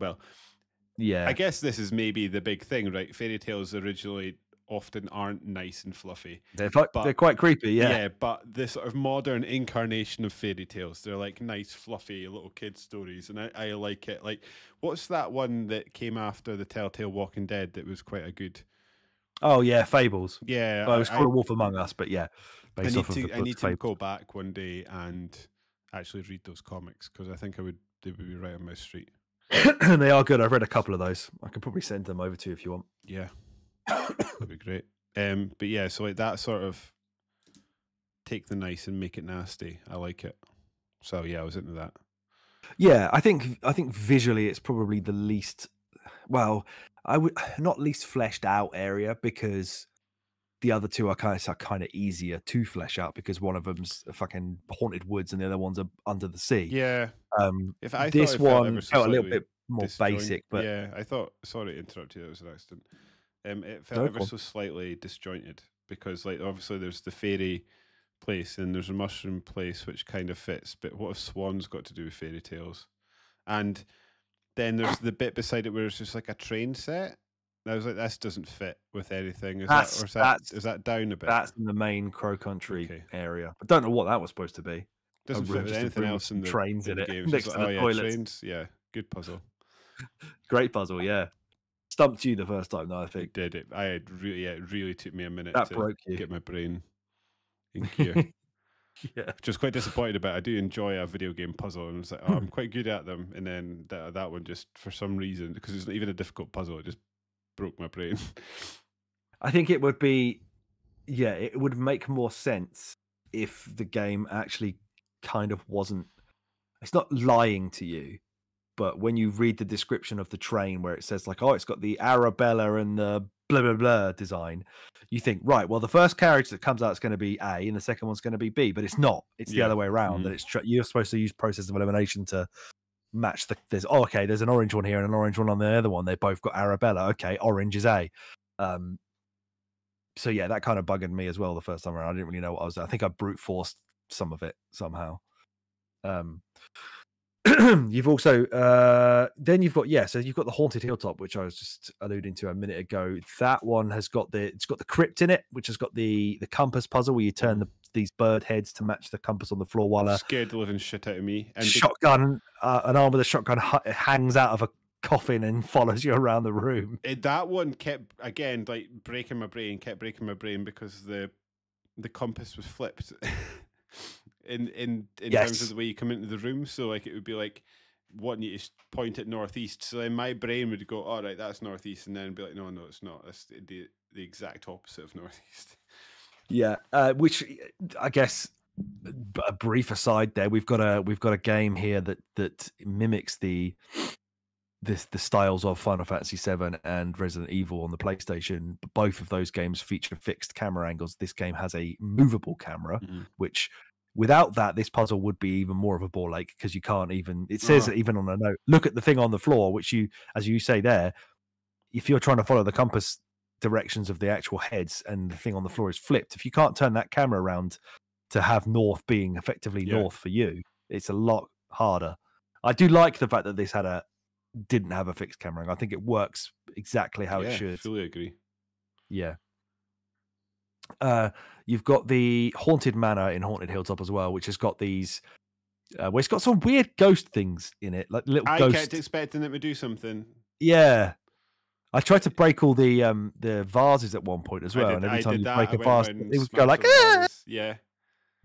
Speaker 2: yeah.
Speaker 1: I guess this is maybe the big thing, right? Fairy tales originally often aren't nice and fluffy.
Speaker 2: They're quite creepy, yeah.
Speaker 1: Yeah, but the sort of modern incarnation of fairy tales, they're nice, fluffy little kid stories, and I like it. What's that one that came after the Telltale Walking Dead that was quite a good?
Speaker 2: Oh yeah, Fables.
Speaker 1: Yeah,
Speaker 2: well, it was called A Wolf Among Us, but yeah,
Speaker 1: I need to go back one day and actually read those comics because I think they would be right on my street.
Speaker 2: They are good. I've read a couple of those. I could probably send them over to you if you want.
Speaker 1: Yeah. That'd be great. But yeah, so that sort of take the nice and make it nasty. I like it. So yeah, I was into that.
Speaker 2: Yeah, I think visually it's probably the least, well, I would not least fleshed out area, because the other two are kind of easier to flesh out, because one of them's a fucking haunted woods and the other one's under the sea.
Speaker 1: Yeah, if I thought
Speaker 2: This
Speaker 1: it felt ever
Speaker 2: one
Speaker 1: so
Speaker 2: felt a little
Speaker 1: slightly
Speaker 2: bit more
Speaker 1: disjoint.
Speaker 2: basic, but
Speaker 1: Yeah, I thought. Sorry to interrupt you. That was an accident. It felt
Speaker 2: no,
Speaker 1: ever so slightly disjointed because, like, obviously there's the fairy place and there's a mushroom place which kind of fits. But what have swans got to do with fairy tales? And then there's the bit beside it where it's just like a train set. And I was like, this doesn't fit with anything. Is that down a bit?
Speaker 2: That's in the main Crow Country
Speaker 1: Okay.
Speaker 2: area. I don't know what that was supposed to be.
Speaker 1: Doesn't fit with
Speaker 2: Just a
Speaker 1: anything
Speaker 2: room with
Speaker 1: else
Speaker 2: some
Speaker 1: in the
Speaker 2: trains in
Speaker 1: the
Speaker 2: it
Speaker 1: game. It's
Speaker 2: next
Speaker 1: just
Speaker 2: to
Speaker 1: like,
Speaker 2: the
Speaker 1: oh yeah,
Speaker 2: toilets.
Speaker 1: trains. Yeah, good puzzle.
Speaker 2: Great puzzle, yeah. Stumped you the first time, though, I think.
Speaker 1: It did. It really took me a minute
Speaker 2: That
Speaker 1: to
Speaker 2: broke you.
Speaker 1: get my brain in gear.
Speaker 2: Yeah.
Speaker 1: Which I was quite disappointed about. I do enjoy a video game puzzle, and it's like, oh, I'm quite good at them. And then that one just, for some reason, because it's not even a difficult puzzle, it just broke my brain.
Speaker 2: I think it would be, yeah, it would make more sense if the game actually kind of wasn't, it's not lying to you, but when you read the description of the train where it says like, oh, it's got the Arabella and the blah, blah, blah design, you think, right, well, the first carriage that comes out is going to be A and the second one's going to be B, but it's not. It's the other way around. That you're supposed to use process of elimination to match there's an orange one here and an orange one on the other one. They both got Arabella. Okay, orange is A. So yeah, that kind of bugged me as well the first time around. I didn't really know what I was. I think I brute forced some of it somehow. You've also then you've got so you've got the Haunted Hilltop, which I was just alluding to a minute ago. That one has got it's got the crypt in it, which has got the compass puzzle where you turn these bird heads to match the compass on the floor while
Speaker 1: scared the living shit out of me. And
Speaker 2: shotgun, an arm with a shotgun hangs out of a coffin and follows you around the room.
Speaker 1: That one kept again like breaking my brain because the compass was flipped. in terms of the way you come into the room, so like it would be like wanting you to point at northeast. So then my brain would go, "All right, that's northeast," and then be like, "No, it's not. That's the exact opposite of northeast."
Speaker 2: Yeah, which I guess, a brief aside there, we've got a game here that mimics the styles of Final Fantasy VII and Resident Evil on the PlayStation. Both of those games feature fixed camera angles. This game has a movable camera, which without that, this puzzle would be even more of a ball ache, because you can't even, it says even on a note, look at the thing on the floor, which you, as you say there, if you're trying to follow the compass directions of the actual heads and the thing on the floor is flipped, if you can't turn that camera around to have north being effectively north for you, it's a lot harder. I do like the fact that this didn't have a fixed camera. I think it works exactly how it should.
Speaker 1: Fully agree.
Speaker 2: Yeah. You've got the Haunted Manor in Haunted Hilltop as well, which has got these where it's got some weird ghost things in it, like little ghosts.
Speaker 1: I kept expecting it to do something.
Speaker 2: Yeah, I tried to break all the vases at one point as well, and every time you break a vase, it would go like, ah!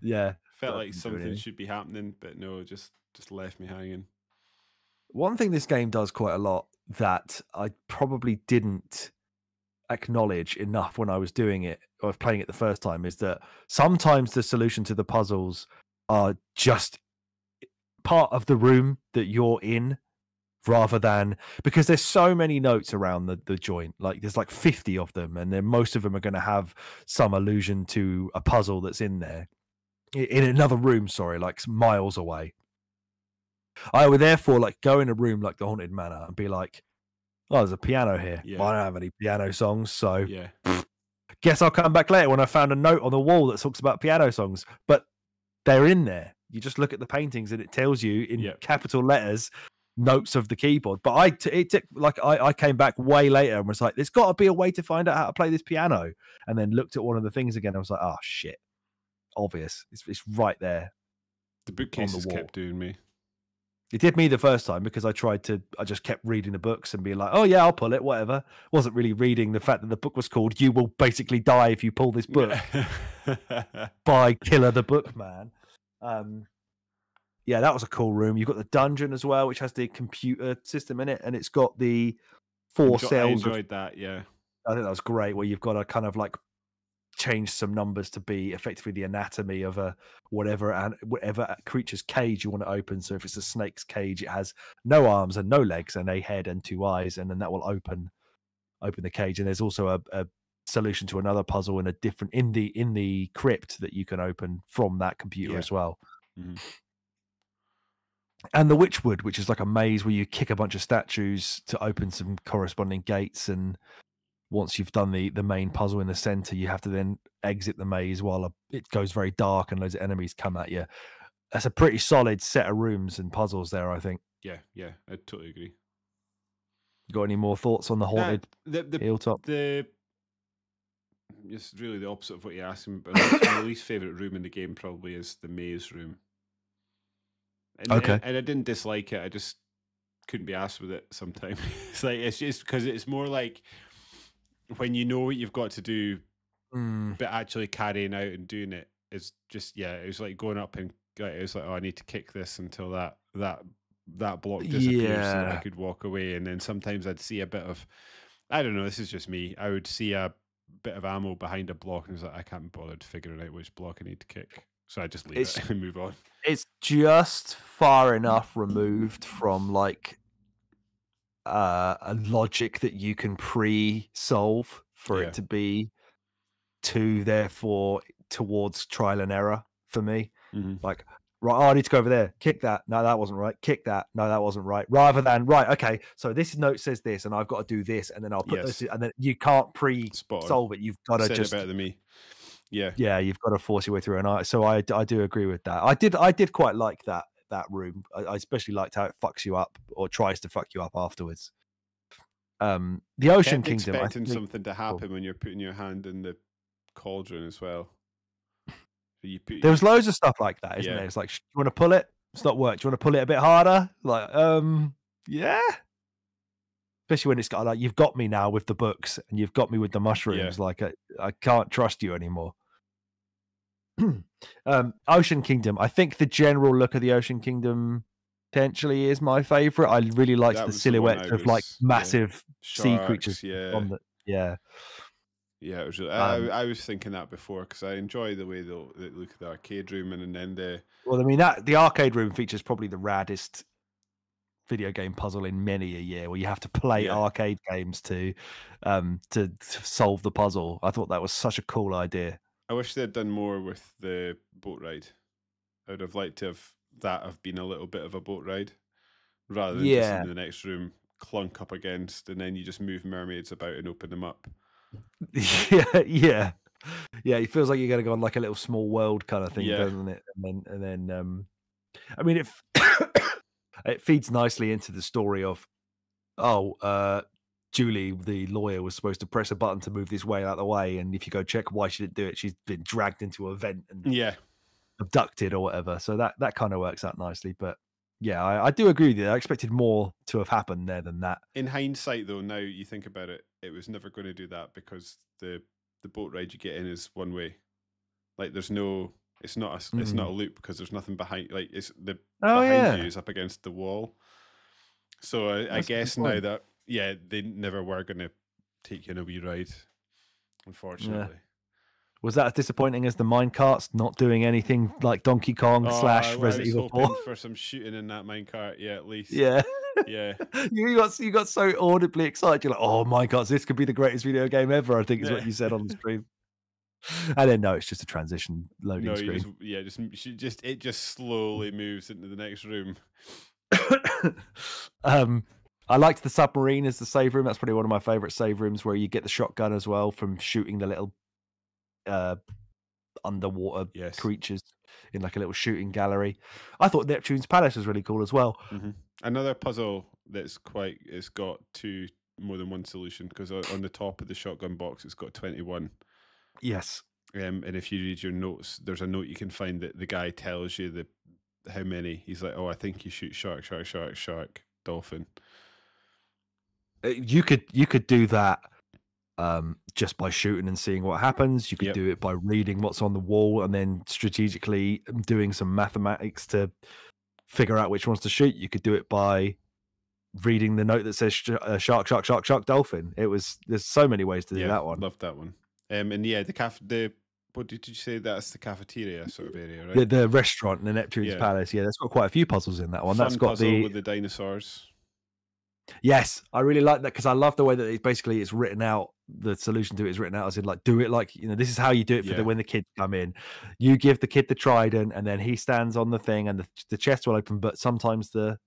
Speaker 2: Yeah.
Speaker 1: Felt like something should be happening, but no, just left me hanging.
Speaker 2: One thing this game does quite a lot that I probably didn't acknowledge enough when I was doing it or playing it the first time is that sometimes the solution to the puzzles are just part of the room that you're in, rather than, because there's so many notes around the joint, like there's like 50 of them, and then most of them are going to have some allusion to a puzzle that's in there in another room, like miles away. I would therefore like go in a room like the Haunted Manor and be like, oh, there's a piano here.
Speaker 1: Yeah.
Speaker 2: Well, I don't have any piano songs, so
Speaker 1: yeah.
Speaker 2: Guess I'll come back later when I found a note on the wall that talks about piano songs. But they're in there. You just look at the paintings and it tells you in capital letters notes of the keyboard. But I came back way later and was like, there's got to be a way to find out how to play this piano. And then looked at one of the things again. I was like, oh shit, obvious. It's right there.
Speaker 1: The bookcases kept doing me.
Speaker 2: It did me the first time because I just kept reading the books and being like, oh yeah, I'll pull it, whatever. Wasn't really reading the fact that the book was called You Will Basically Die If You Pull This Book by Killer the Bookman. Yeah, that was a cool room. You've got the dungeon as well, which has the computer system in it, and it's got the 4 cells.
Speaker 1: I enjoyed that, yeah.
Speaker 2: I think that was great, where you've got a kind of like changed some numbers to be effectively the anatomy of a whatever creature's cage you want to open. So if it's a snake's cage, it has no arms and no legs and a head and 2 eyes, and then that will open the cage. And there's also a solution to another puzzle in a different in the crypt that you can open from that computer as well.
Speaker 1: Mm-hmm.
Speaker 2: And the Witchwood, which is like a maze where you kick a bunch of statues to open some corresponding gates, and once you've done the main puzzle in the center, you have to then exit the maze while it goes very dark and loads of enemies come at you. That's a pretty solid set of rooms and puzzles there, I think.
Speaker 1: Yeah, I totally agree.
Speaker 2: Got any more thoughts on the haunted hilltop?
Speaker 1: It's really the opposite of what you asked me, but my least favorite room in the game probably is the maze room. And,
Speaker 2: okay.
Speaker 1: And I didn't dislike it. I just couldn't be asked with it sometimes. It's just because it's more like when you know what you've got to do, but actually carrying out and doing it is just it was like going up and it was like, oh, I need to kick this until that block disappears so that I could walk away. And then sometimes I'd see a bit of, I don't know, this is just me. I would see a bit of ammo behind a block and it's like, I can't be bothered figuring out which block I need to kick. So I just leave it and move on.
Speaker 2: It's just far enough removed from like a logic that you can pre-solve for it to be therefore towards trial and error for me. Like, right, I need to go over there, kick that, no, that wasn't right, kick that, no, that wasn't right, rather than, right, okay, so this note says this and I've got to do this and then I'll put this, and then you can't pre-solve it. You've got to just
Speaker 1: better than me.
Speaker 2: Yeah, you've got to force your way through. And I do agree with that. I did quite like that room. I especially liked how it fucks you up or tries to fuck you up afterwards. The Ocean Kingdom.
Speaker 1: Expecting something to happen when you're putting your hand in the cauldron as well.
Speaker 2: There was loads of stuff like that, isn't there? It's like, do you want to pull it? It's not work. Do you want to pull it a bit harder? Like, yeah. Especially when it's got like, you've got me now with the books and you've got me with the mushrooms. Like, I can't trust you anymore. Ocean Kingdom. I think the general look of the Ocean Kingdom potentially is my favorite. I really liked the silhouette of like massive sea creatures.
Speaker 1: Yeah, it was. I was thinking that before because I enjoy the way they look at the arcade room and then
Speaker 2: the arcade room features probably the raddest video game puzzle in many a year, where you have to play arcade games to solve the puzzle. I thought that was such a cool idea.
Speaker 1: I wish they'd done more with the boat ride. I would have liked to have been a little bit of a boat ride rather than just in the next room clunk up against and then you just move mermaids about and open them up.
Speaker 2: Yeah. It feels like you're going to go on like a little small world kind of thing, doesn't it? And then I mean, it feeds nicely into the story of Julie, the lawyer, was supposed to press a button to move this whale out of the way, and if you go check why she didn't do it, she's been dragged into a vent and abducted or whatever. So that kind of works out nicely. But yeah, I do agree with you. I expected more to have happened there than that.
Speaker 1: In hindsight, though, now you think about it, it was never going to do that because the boat ride you get in is one way. Like there's no, it's not a loop because there's nothing behind. Like it's behind you is up against the wall. So I guess now that they never were going to take you on a wee ride, unfortunately.
Speaker 2: Yeah. Was that as disappointing as the minecarts not doing anything like Donkey Kong / Resident Evil 4?
Speaker 1: I was hoping for some shooting in that minecart, at least.
Speaker 2: Yeah.
Speaker 1: Yeah.
Speaker 2: You got so audibly excited. You're like, oh my God, this could be the greatest video game ever, I think is what you said on the stream. And then no, it's just a transition loading screen.
Speaker 1: It just slowly moves into the next room.
Speaker 2: I liked the submarine as the save room. That's probably one of my favorite save rooms, where you get the shotgun as well from shooting the little underwater creatures in like a little shooting gallery. I thought Neptune's Palace was really cool as well.
Speaker 1: Mm-hmm. Another puzzle it's got more than one solution, because on the top of the shotgun box it's got 21.
Speaker 2: Yes.
Speaker 1: And if you read your notes, there's a note you can find that the guy tells you how many. He's like, oh, I think you shoot shark, dolphin.
Speaker 2: You could do that just by shooting and seeing what happens. You could do it by reading what's on the wall and then strategically doing some mathematics to figure out which ones to shoot. You could do it by reading the note that says shark, dolphin. There's so many ways to do that one.
Speaker 1: Loved that one. And yeah, what did you say? That's the cafeteria sort of area, right?
Speaker 2: The restaurant, the Neptune's
Speaker 1: Yeah.
Speaker 2: Palace. Yeah, that's got quite a few puzzles in that one.
Speaker 1: Fun
Speaker 2: That's got
Speaker 1: puzzle with the dinosaurs.
Speaker 2: Yes, I really like that because I love the way that it's written out. The solution to it is written out as in like, do it like, this is how you do it for when the kids come in. You give the kid the trident and then he stands on the thing and the chest will open, but sometimes the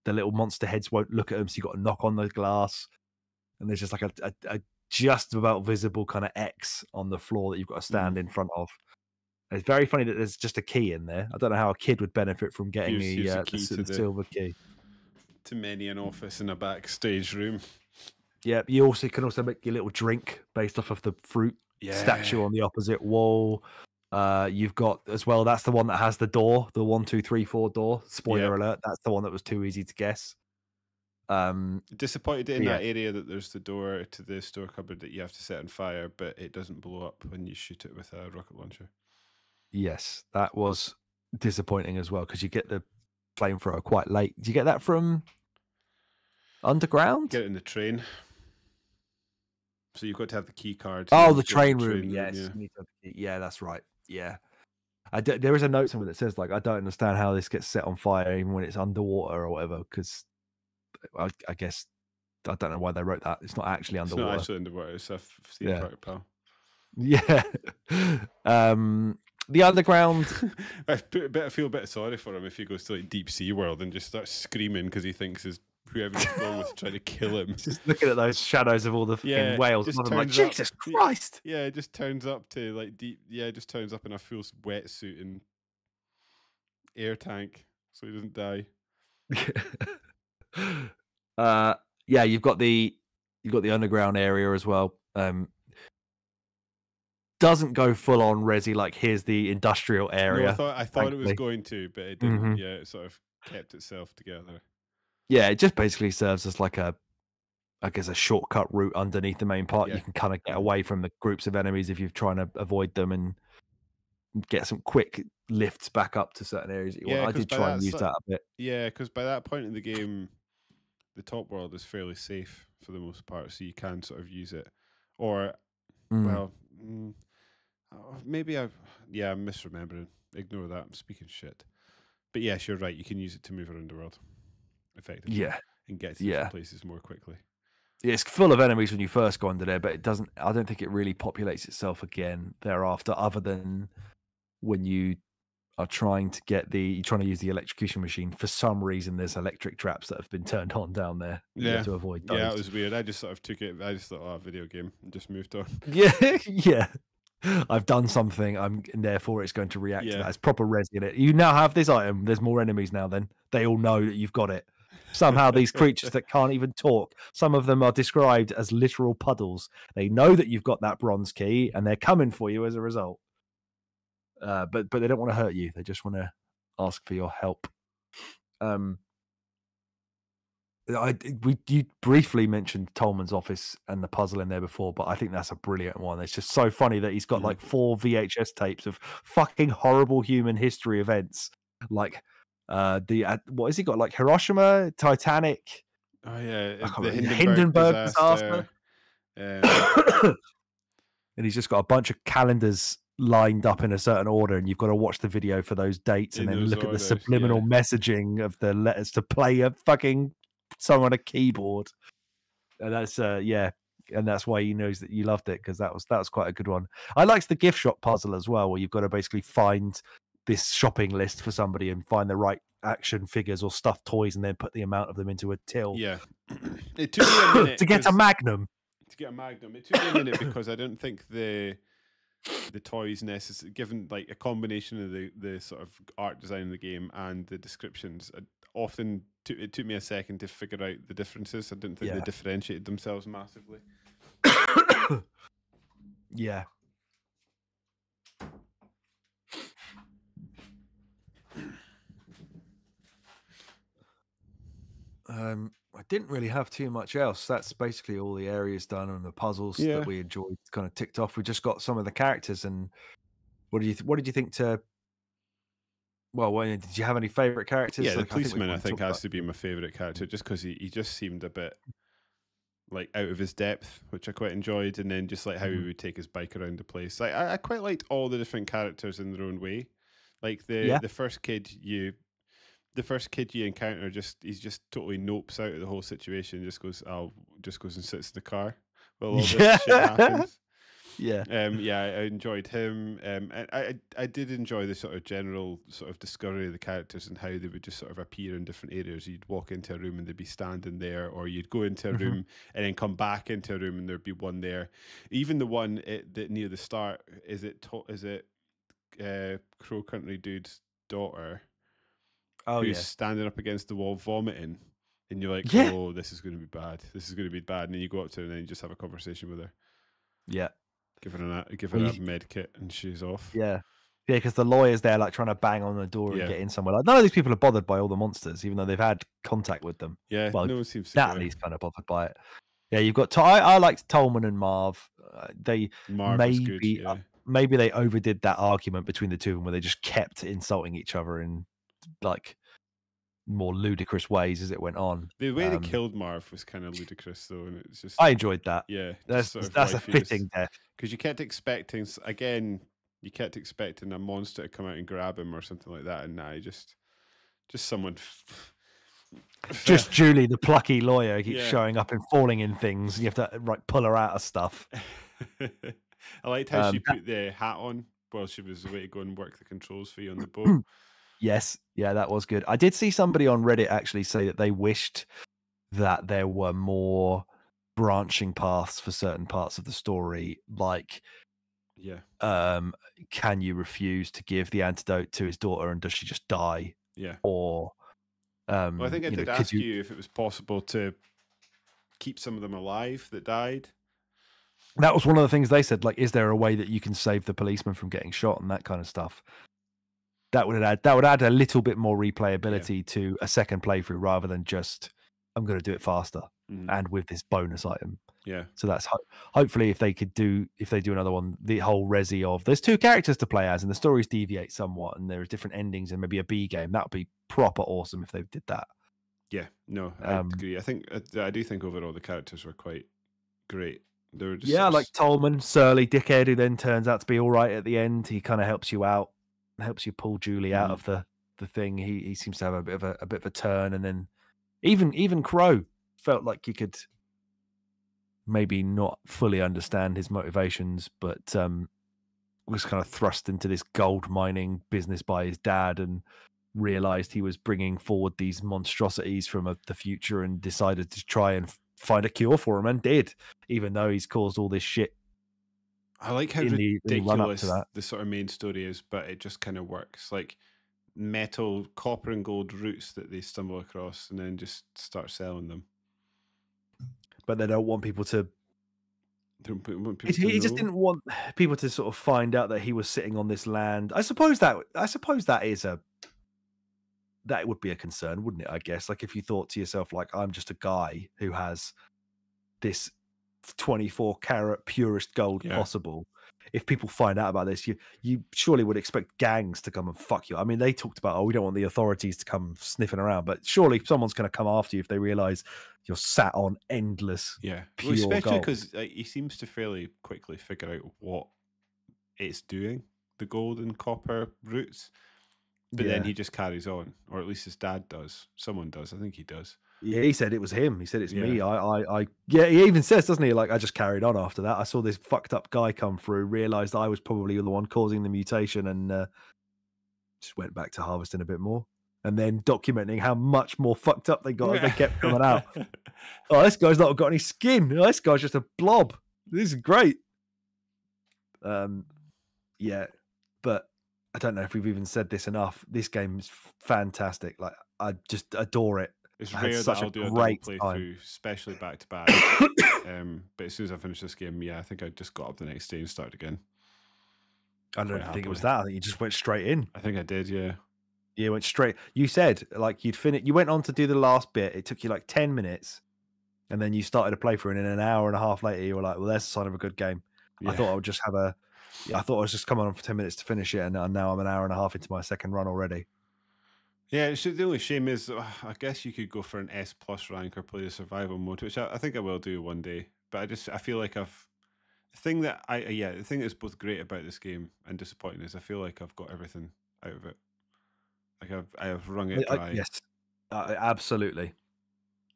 Speaker 2: little monster heads won't look at him, so you got to knock on the glass and there's just like a just about visible kind of X on the floor that you've got to stand in front of. And it's very funny that there's just a key in there. I don't know how a kid would benefit from getting the silver key.
Speaker 1: To many an office in a backstage room.
Speaker 2: Yeah, you can also make your little drink based off of the fruit statue on the opposite wall. You've got as well. That's the one that has the door, the 1, 2, 3, 4 door. Spoiler alert! That's the one that was too easy to guess.
Speaker 1: Disappointed in that area that there's the door to the store cupboard that you have to set on fire, but it doesn't blow up when you shoot it with a rocket launcher.
Speaker 2: Yes, that was disappointing as well because you get the flamethrower quite late. Do you get that from Underground?
Speaker 1: Get it in the train. So you've got to have the key card.
Speaker 2: Oh, the train room. Yes. Yeah, that's right. Yeah. There is a note somewhere that says, like, I don't understand how this gets set on fire even when it's underwater or whatever, because I guess I don't know why they wrote that. It's not actually underwater.
Speaker 1: It's not actually underwater. It's a theme park, pal.
Speaker 2: Yeah. The underground.
Speaker 1: I feel a bit sorry for him if he goes to like Deep Sea World and just starts screaming because he thinks whoever's going with trying to kill him.
Speaker 2: Just looking at those shadows of all the fucking whales. I'm like, Jesus Christ!
Speaker 1: Yeah, it just turns up to like deep. Yeah, it just turns up in a full wetsuit and air tank, so he doesn't die.
Speaker 2: Yeah, you've got the underground area as well. Doesn't go full on Resi, like here's the industrial area.
Speaker 1: No, I thought it was going to, but it didn't. Yeah, it sort of kept itself together.
Speaker 2: Yeah, it just basically serves as like a shortcut route underneath the main part.
Speaker 1: Yeah.
Speaker 2: You can kind of get away from the groups of enemies if you're trying to avoid them and get some quick lifts back up to certain areas that you want. I did try and use that a bit.
Speaker 1: Yeah, because by that point in the game, the top world is fairly safe for the most part, so you can sort of use it. Or, maybe I'm misremembering. Ignore that. I'm speaking shit. But yes, you're right. You can use it to move around the world effectively.
Speaker 2: Yeah.
Speaker 1: And get to different places more quickly.
Speaker 2: Yeah, it's full of enemies when you first go under there, but it doesn't. I don't think it really populates itself again thereafter, other than when you are trying to use the electrocution machine. For some reason, there's electric traps that have been turned on down there. To avoid those.
Speaker 1: Yeah, it was weird. I just sort of took it. I just thought, video game, and just moved on.
Speaker 2: Yeah. I've done something. And therefore it's going to react to that. It's proper res in it. You now have this item. There's more enemies now. Then they all know that you've got it. Somehow these creatures that can't even talk, some of them are described as literal puddles. They know that you've got that bronze key and they're coming for you as a result. But they don't want to hurt you. They just want to ask for your help. You briefly mentioned Tolman's office and the puzzle in there before, but I think that's a brilliant one. It's just so funny that he's got like 4 VHS tapes of fucking horrible human history events. Like what has he got? Like Hiroshima, Titanic.
Speaker 1: Oh yeah,
Speaker 2: the Hindenburg disaster. And he's just got a bunch of calendars lined up in a certain order, and you've got to watch the video for those dates and then look at the subliminal messaging of the letters to play a fucking song on a keyboard. And that's and that's why he knows that you loved it, because that was quite a good one. I liked the gift shop puzzle as well, where you've got to basically find this shopping list for somebody and find the right action figures or stuffed toys and then put the amount of them into a till.
Speaker 1: Yeah. It took me a minute
Speaker 2: to get a Magnum.
Speaker 1: It took me a minute because I don't think the toys necessarily, given like a combination of the sort of art design of the game and the descriptions, it took me a second to figure out the differences. I didn't think they differentiated themselves massively.
Speaker 2: Yeah. I didn't really have too much else. That's basically all the areas done and the puzzles that we enjoyed kind of ticked off. We just got some of the characters. And what did you think to? Well, did you have any favorite characters?
Speaker 1: Yeah, the policeman I think has to be my favorite character, just because he just seemed a bit like out of his depth, which I quite enjoyed, and then just like how he would take his bike around the place. Like I quite liked all the different characters in their own way. Like
Speaker 2: Yeah.
Speaker 1: the first kid you encounter, he's just totally nopes out of the whole situation. Just goes and sits in the car while all this shit happens.
Speaker 2: Yeah.
Speaker 1: I enjoyed him. And I did enjoy the sort of general sort of discovery of the characters and how they would just sort of appear in different areas. You'd walk into a room and they'd be standing there, or you'd go into a room and then come back into a room and there'd be one there. Even the one that near the start, is it Crow Country dude's daughter?
Speaker 2: Oh,
Speaker 1: who's
Speaker 2: yeah.
Speaker 1: standing up against the wall vomiting, and you're like,
Speaker 2: Yeah.
Speaker 1: oh, this is going to be bad. This is going to be bad. And then you go up to her and then you just have a conversation with her.
Speaker 2: Yeah.
Speaker 1: Give her a med kit and she's off.
Speaker 2: Yeah. Yeah, because the lawyer's there, like, trying to bang on the door and get in somewhere. Like, none of these people are bothered by all the monsters, even though they've had contact with them.
Speaker 1: Yeah,
Speaker 2: well,
Speaker 1: no one seems to
Speaker 2: Natalie's kind of bothered by it. Yeah, you've got... I liked Tolman and Marv.
Speaker 1: Marv was good, yeah.
Speaker 2: Maybe they overdid that argument between the two of them where they just kept insulting each other in, like, more ludicrous ways as it went on.
Speaker 1: The way they killed Marv was kind of ludicrous, though, and it's just...
Speaker 2: I enjoyed that.
Speaker 1: Yeah.
Speaker 2: That's a fitting death.
Speaker 1: Because you kept expecting... You kept expecting a monster to come out and grab him or something like that, and now just someone...
Speaker 2: Just Julie, the plucky lawyer, keeps showing up and falling in things. You have to pull her out of stuff.
Speaker 1: I liked how she put the hat on while she was away to go and work the controls for you on the boat.
Speaker 2: Yes, yeah, that was good. I did see somebody on Reddit actually say that they wished that there were more branching paths for certain parts of the story, like, can you refuse to give the antidote to his daughter and does she just die?
Speaker 1: Yeah.
Speaker 2: Or
Speaker 1: well, I think I did ask you if it was possible to keep some of them alive that died.
Speaker 2: That was one of the things they said, like, is there a way that you can save the policeman from getting shot and that kind of stuff? That would add a little bit more replayability to a second playthrough rather than just, I'm going to do it faster and with this bonus item.
Speaker 1: Yeah.
Speaker 2: So that's hopefully if they do another one, the whole resi of there's two characters to play as and the stories deviate somewhat and there's different endings and maybe a B game. That would be proper awesome if they did that.
Speaker 1: Yeah, no, I agree. I do think overall the characters were quite great. They were just
Speaker 2: like Tolman, surly dickhead who then turns out to be all right at the end. He kind of helps you out, helps you pull Julie out of the thing. He seems to have a bit of a turn, and then even Crow felt like you could maybe not fully understand his motivations, but was kind of thrust into this gold mining business by his dad and realized he was bringing forward these monstrosities from the future and decided to try and find a cure for him, and did, even though he's caused all this shit.
Speaker 1: I like how ridiculous the sort of main story is, but it just kind of works. Like metal, copper and gold roots that they stumble across and then just start selling them.
Speaker 2: But they don't want people to...
Speaker 1: He
Speaker 2: just didn't want people to sort of find out that he was sitting on this land. I suppose that would be a concern, wouldn't it? I guess, like, if you thought to yourself, like, I'm just a guy who has this 24 karat purest gold possible. If people find out about this, you surely would expect gangs to come and fuck you. I mean, they talked about, we don't want the authorities to come sniffing around, but surely someone's going to come after you if they realize you're sat on endless pure
Speaker 1: especially
Speaker 2: gold.
Speaker 1: because he seems to fairly quickly figure out what it's doing, the gold and copper roots. But then he just carries on, or at least his dad does. Someone does. I think he does.
Speaker 2: Yeah, he said it was him. He said it's me. He even says, doesn't he? Like, I just carried on after that. I saw this fucked up guy come through, realized I was probably the one causing the mutation, and just went back to harvesting a bit more. And then documenting how much more fucked up they got as they kept coming out. Oh, this guy's not got any skin. Oh, this guy's just a blob. This is great. Yeah, but I don't know if we've even said this enough. This game is fantastic. Like, I just adore it.
Speaker 1: It's rare that I'll do a double playthrough, especially back to back. But as soon as I finish this game, I think I just got up the next day and started again.
Speaker 2: I don't think it was that. I think you just went straight in.
Speaker 1: I think I did, yeah.
Speaker 2: Yeah, went straight. You said, like, you'd finish. You went on to do the last bit. It took you like 10 minutes, and then you started a playthrough, and then an hour and a half later, you were like, "Well, that's a sign of a good game." Yeah. I thought I would just have I thought I was just coming on for 10 minutes to finish it, and now I'm an hour and a half into my second run already.
Speaker 1: Yeah, the only shame is, I guess you could go for an S plus rank or play the survival mode, which I think I will do one day. But I feel like the thing that the thing that's both great about this game and disappointing is I feel like I've got everything out of it. Like I have wrung it dry.
Speaker 2: Yes, absolutely.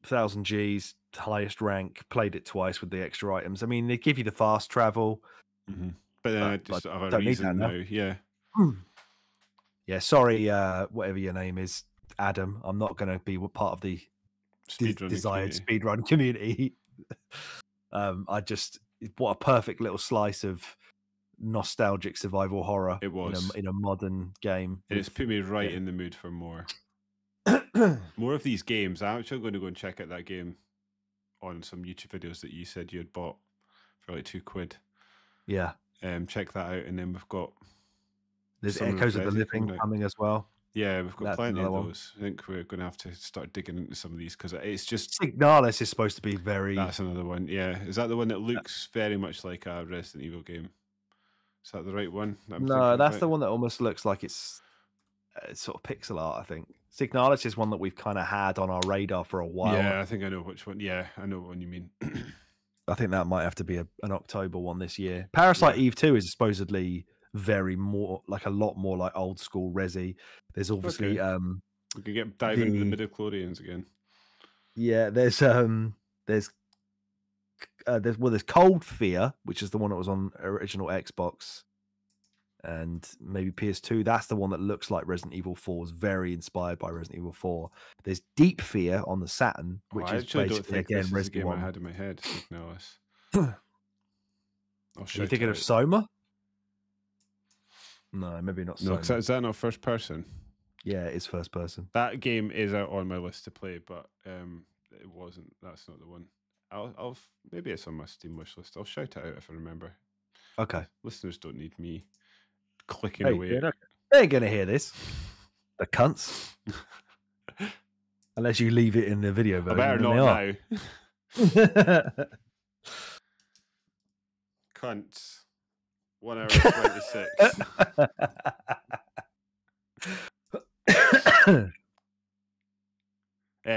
Speaker 2: 1,000 Gs, highest rank. Played it twice with the extra items. I mean, they give you the fast travel,
Speaker 1: but then I just have a
Speaker 2: don't need that
Speaker 1: reason
Speaker 2: now.
Speaker 1: now. Yeah.
Speaker 2: Yeah, sorry, whatever your name is, Adam. I'm not going to be part of the desired speedrun community. What a perfect little slice of nostalgic survival horror.
Speaker 1: It was
Speaker 2: in a modern game.
Speaker 1: It's put me right in the mood for more. More of these games. I'm actually going to go and check out that game on some YouTube videos that you said you had bought for like £2.
Speaker 2: Yeah.
Speaker 1: Check that out, and then we've got
Speaker 2: there's Echoes of the Living coming as well.
Speaker 1: Yeah, we've got plenty of those. I think we're going to have to start digging into some of these because it's just
Speaker 2: Signalis is supposed to be very.
Speaker 1: That's another one. Yeah, is that the one that looks very much like a Resident Evil game? Is that the right one?
Speaker 2: No, that's the one that almost looks like it's sort of pixel art, I think. Signalis is one that we've kind of had on our radar for a while.
Speaker 1: Yeah, I think I know which one. Yeah, I know what one you mean.
Speaker 2: I think that might have to be an October one this year. Parasite Eve 2 is supposedly a lot more like old school Resi. There's obviously
Speaker 1: we can dive into the midichlorians again.
Speaker 2: Yeah, there's Cold Fear, which is the one that was on original Xbox and maybe PS2. That's the one that looks like Resident Evil 4, is very inspired by Resident Evil 4. There's Deep Fear on the Saturn, which is basically again Resident Evil.
Speaker 1: I had in my head. Signalis.
Speaker 2: Are you thinking of Soma? No, maybe not.
Speaker 1: No, is that not first person?
Speaker 2: Yeah, it is first person.
Speaker 1: That game is out on my list to play, but it wasn't. That's not the one. I'll maybe it's on my Steam wish list. I'll shout it out if I remember.
Speaker 2: Okay.
Speaker 1: Listeners don't need me clicking away.
Speaker 2: They ain't gonna hear this. The cunts. Unless you leave it in the video version.
Speaker 1: I better not now. Cunts. 1 hour 26.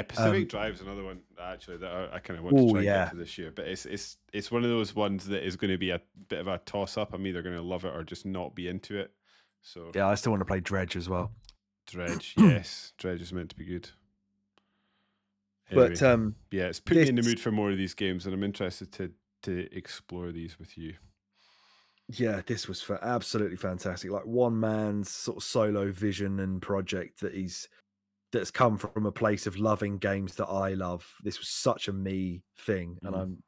Speaker 1: Pacific Drive's another one actually that I kind of want to try and get to this year, but it's one of those ones that is going to be a bit of a toss up. I'm either going to love it or just not be into it. So
Speaker 2: yeah, I still want to play Dredge as well.
Speaker 1: Dredge, yes, Dredge is meant to be good. Anyway, but yeah, it's put me in the mood for more of these games, and I'm interested to explore these with you.
Speaker 2: Yeah, this was absolutely fantastic. Like one man's sort of solo vision and project that's come from a place of loving games that I love. This was such a me thing, and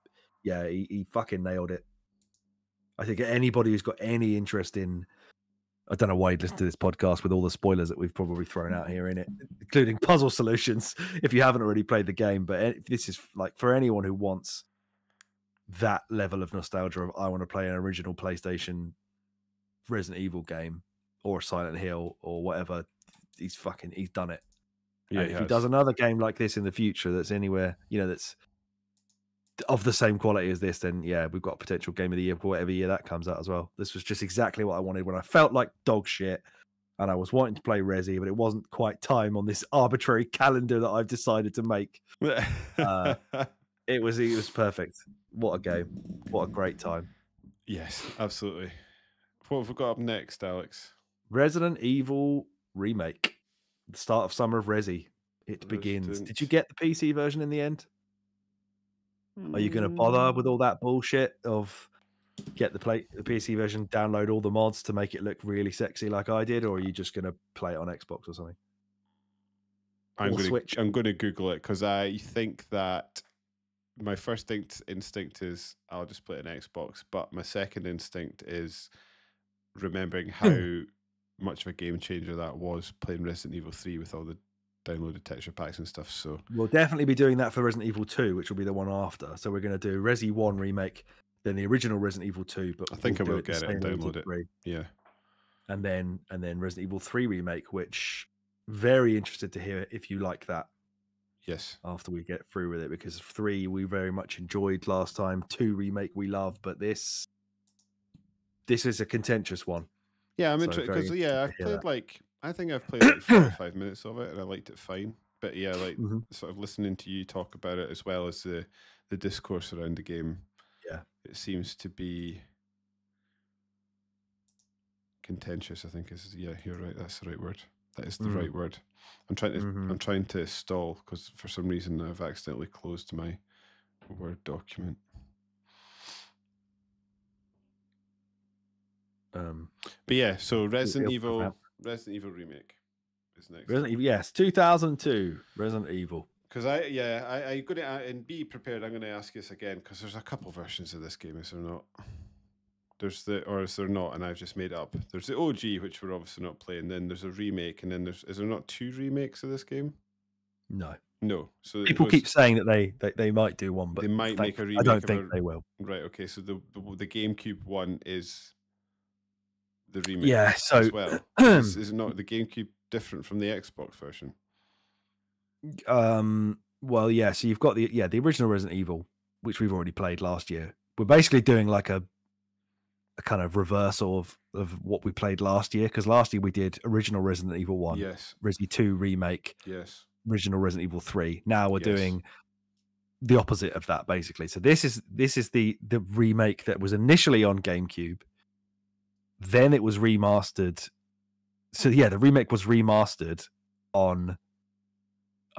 Speaker 2: he fucking nailed it. I think anybody who's got any interest in, I don't know why you'd listen to this podcast with all the spoilers that we've probably thrown out here in it, including Puzzle Solutions, if you haven't already played the game. But this is like for anyone who wants that level of nostalgia of I want to play an original PlayStation Resident Evil game or Silent Hill or whatever, he's done it. Yeah, if he does another game like this in the future that's anywhere, that's of the same quality as this, then yeah, we've got a potential game of the year for whatever year that comes out as well. This was just exactly what I wanted when I felt like dog shit and I was wanting to play Resi, but it wasn't quite time on this arbitrary calendar that I've decided to make. It was perfect. What a game. What a great time.
Speaker 1: Yes, absolutely. What have we got up next, Alex?
Speaker 2: Resident Evil Remake. The start of summer of Resi. It begins. Did you get the PC version in the end? Are you going to bother with all that bullshit of get the PC version, download all the mods to make it look really sexy like I did, or are you just going to play it on Xbox or something?
Speaker 1: I'm going to Google it because I think that my first instinct is I'll just play it on Xbox, but my second instinct is remembering how much of a game changer that was playing Resident Evil 3 with all the downloaded texture packs and stuff. So
Speaker 2: we'll definitely be doing that for Resident Evil 2, which will be the one after. So we're going to do Resi 1 remake, then the original Resident Evil 2. But
Speaker 1: I think I will get it and download it.
Speaker 2: 3.
Speaker 1: Yeah,
Speaker 2: and then Resident Evil 3 remake, which very interested to hear if you like that.
Speaker 1: Yes.
Speaker 2: After we get through with it, because 3 we very much enjoyed last time. 2 remake we love, but this is a contentious one.
Speaker 1: Yeah, I'm interested because I've played like I think I've played like 45 minutes of it, and I liked it fine. But yeah, like sort of listening to you talk about it as well as the discourse around the game.
Speaker 2: Yeah,
Speaker 1: it seems to be contentious. I think is you're right. That's the right word. That is the right word. I'm trying to stall because for some reason I've accidentally closed my Word document. But yeah, so Resident Evil remake is next.
Speaker 2: Resident Evil, yes, 2002 Resident Evil.
Speaker 1: Because I'm going to and be prepared. I'm going to ask you this again because there's a couple versions of this game. Is there not? Is there not? And I've just made it up. There's the OG, which we're obviously not playing. Then there's a remake, and then is there not 2 remakes of this game?
Speaker 2: No.
Speaker 1: So
Speaker 2: people keep saying that they might do one, but
Speaker 1: they might make a remake.
Speaker 2: I don't think they will.
Speaker 1: Right. Okay. So the GameCube one is the remake.
Speaker 2: Yeah. So
Speaker 1: as well, is it not the GameCube different from the Xbox version?
Speaker 2: Well, yeah. So you've got the original Resident Evil, which we've already played last year. We're basically doing like a kind of reversal of what we played last year, because last year we did original Resident Evil 1,
Speaker 1: yes,
Speaker 2: Resident 2 remake,
Speaker 1: yes,
Speaker 2: original Resident Evil 3. Now we're doing the opposite of that, basically. So this is the remake that was initially on GameCube, then it was remastered. So yeah, the remake was remastered on,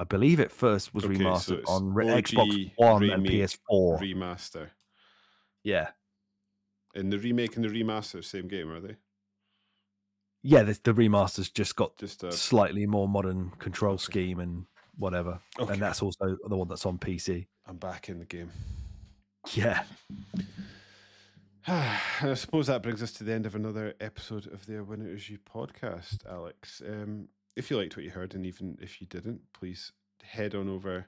Speaker 2: I believe it first was remastered on Xbox One and PS4
Speaker 1: remaster.
Speaker 2: Yeah.
Speaker 1: And the remake and the remaster, same game, are they?
Speaker 2: Yeah, the remaster's just got a slightly more modern control scheme and whatever. Okay. And that's also the one that's on PC.
Speaker 1: I'm back in the game.
Speaker 2: Yeah.
Speaker 1: I suppose that brings us to the end of another episode of the A Winner Is You podcast, Alex. If you liked what you heard, and even if you didn't, please head on over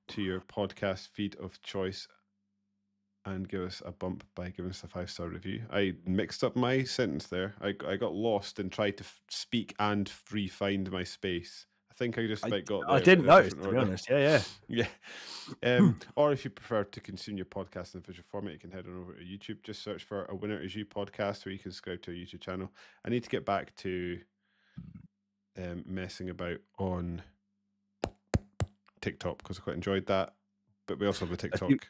Speaker 1: to your podcast feed of choice and give us a bump by giving us a 5-star review. I mixed up my sentence there. I got lost and tried to speak and re-find my space. I think I just got there.
Speaker 2: I didn't notice, to be honest. Yeah.
Speaker 1: Or if you prefer to consume your podcast in a visual format, you can head on over to YouTube. Just search for A Winner Is You podcast, where you can subscribe to our YouTube channel. I need to get back to messing about on TikTok because I quite enjoyed that. But we also have a TikTok.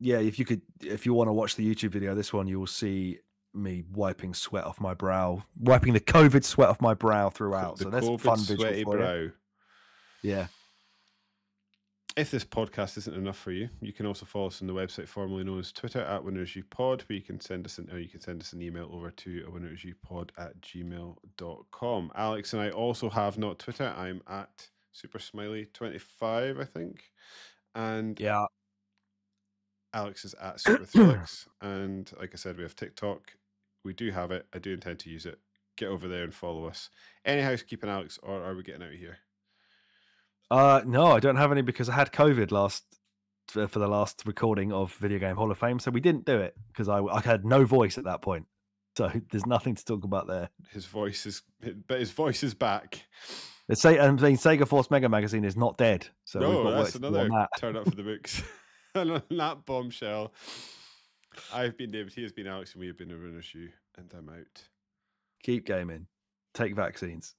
Speaker 2: If you want to watch the YouTube video, this one, you will see me wiping sweat off my brow, wiping the COVID sweat off my brow throughout. So that's a fun visual for brow. Yeah.
Speaker 1: If this podcast isn't enough for you, you can also follow us on the website formerly known as Twitter at WinnersUPod, where you can send us an email over to winnersupod@gmail.com. Alex and I also have not Twitter. I'm at SuperSmiley25, I think. And
Speaker 2: yeah.
Speaker 1: Alex is at SuperThelix. And like I said, we have TikTok. We do have it. I do intend to use it. Get over there and follow us. Any housekeeping, Alex, or are we getting out of here?
Speaker 2: No, I don't have any because I had COVID for the last recording of Video Game Hall of Fame. So we didn't do it because I had no voice at that point. So there's nothing to talk about there.
Speaker 1: His voice is back.
Speaker 2: Sega Force Mega Magazine is not dead. So
Speaker 1: that's another turn up for the books. And on that bombshell, I've been David, he has been Alex, and we have been A Winner Is You, and I'm out.
Speaker 2: Keep gaming. Take vaccines.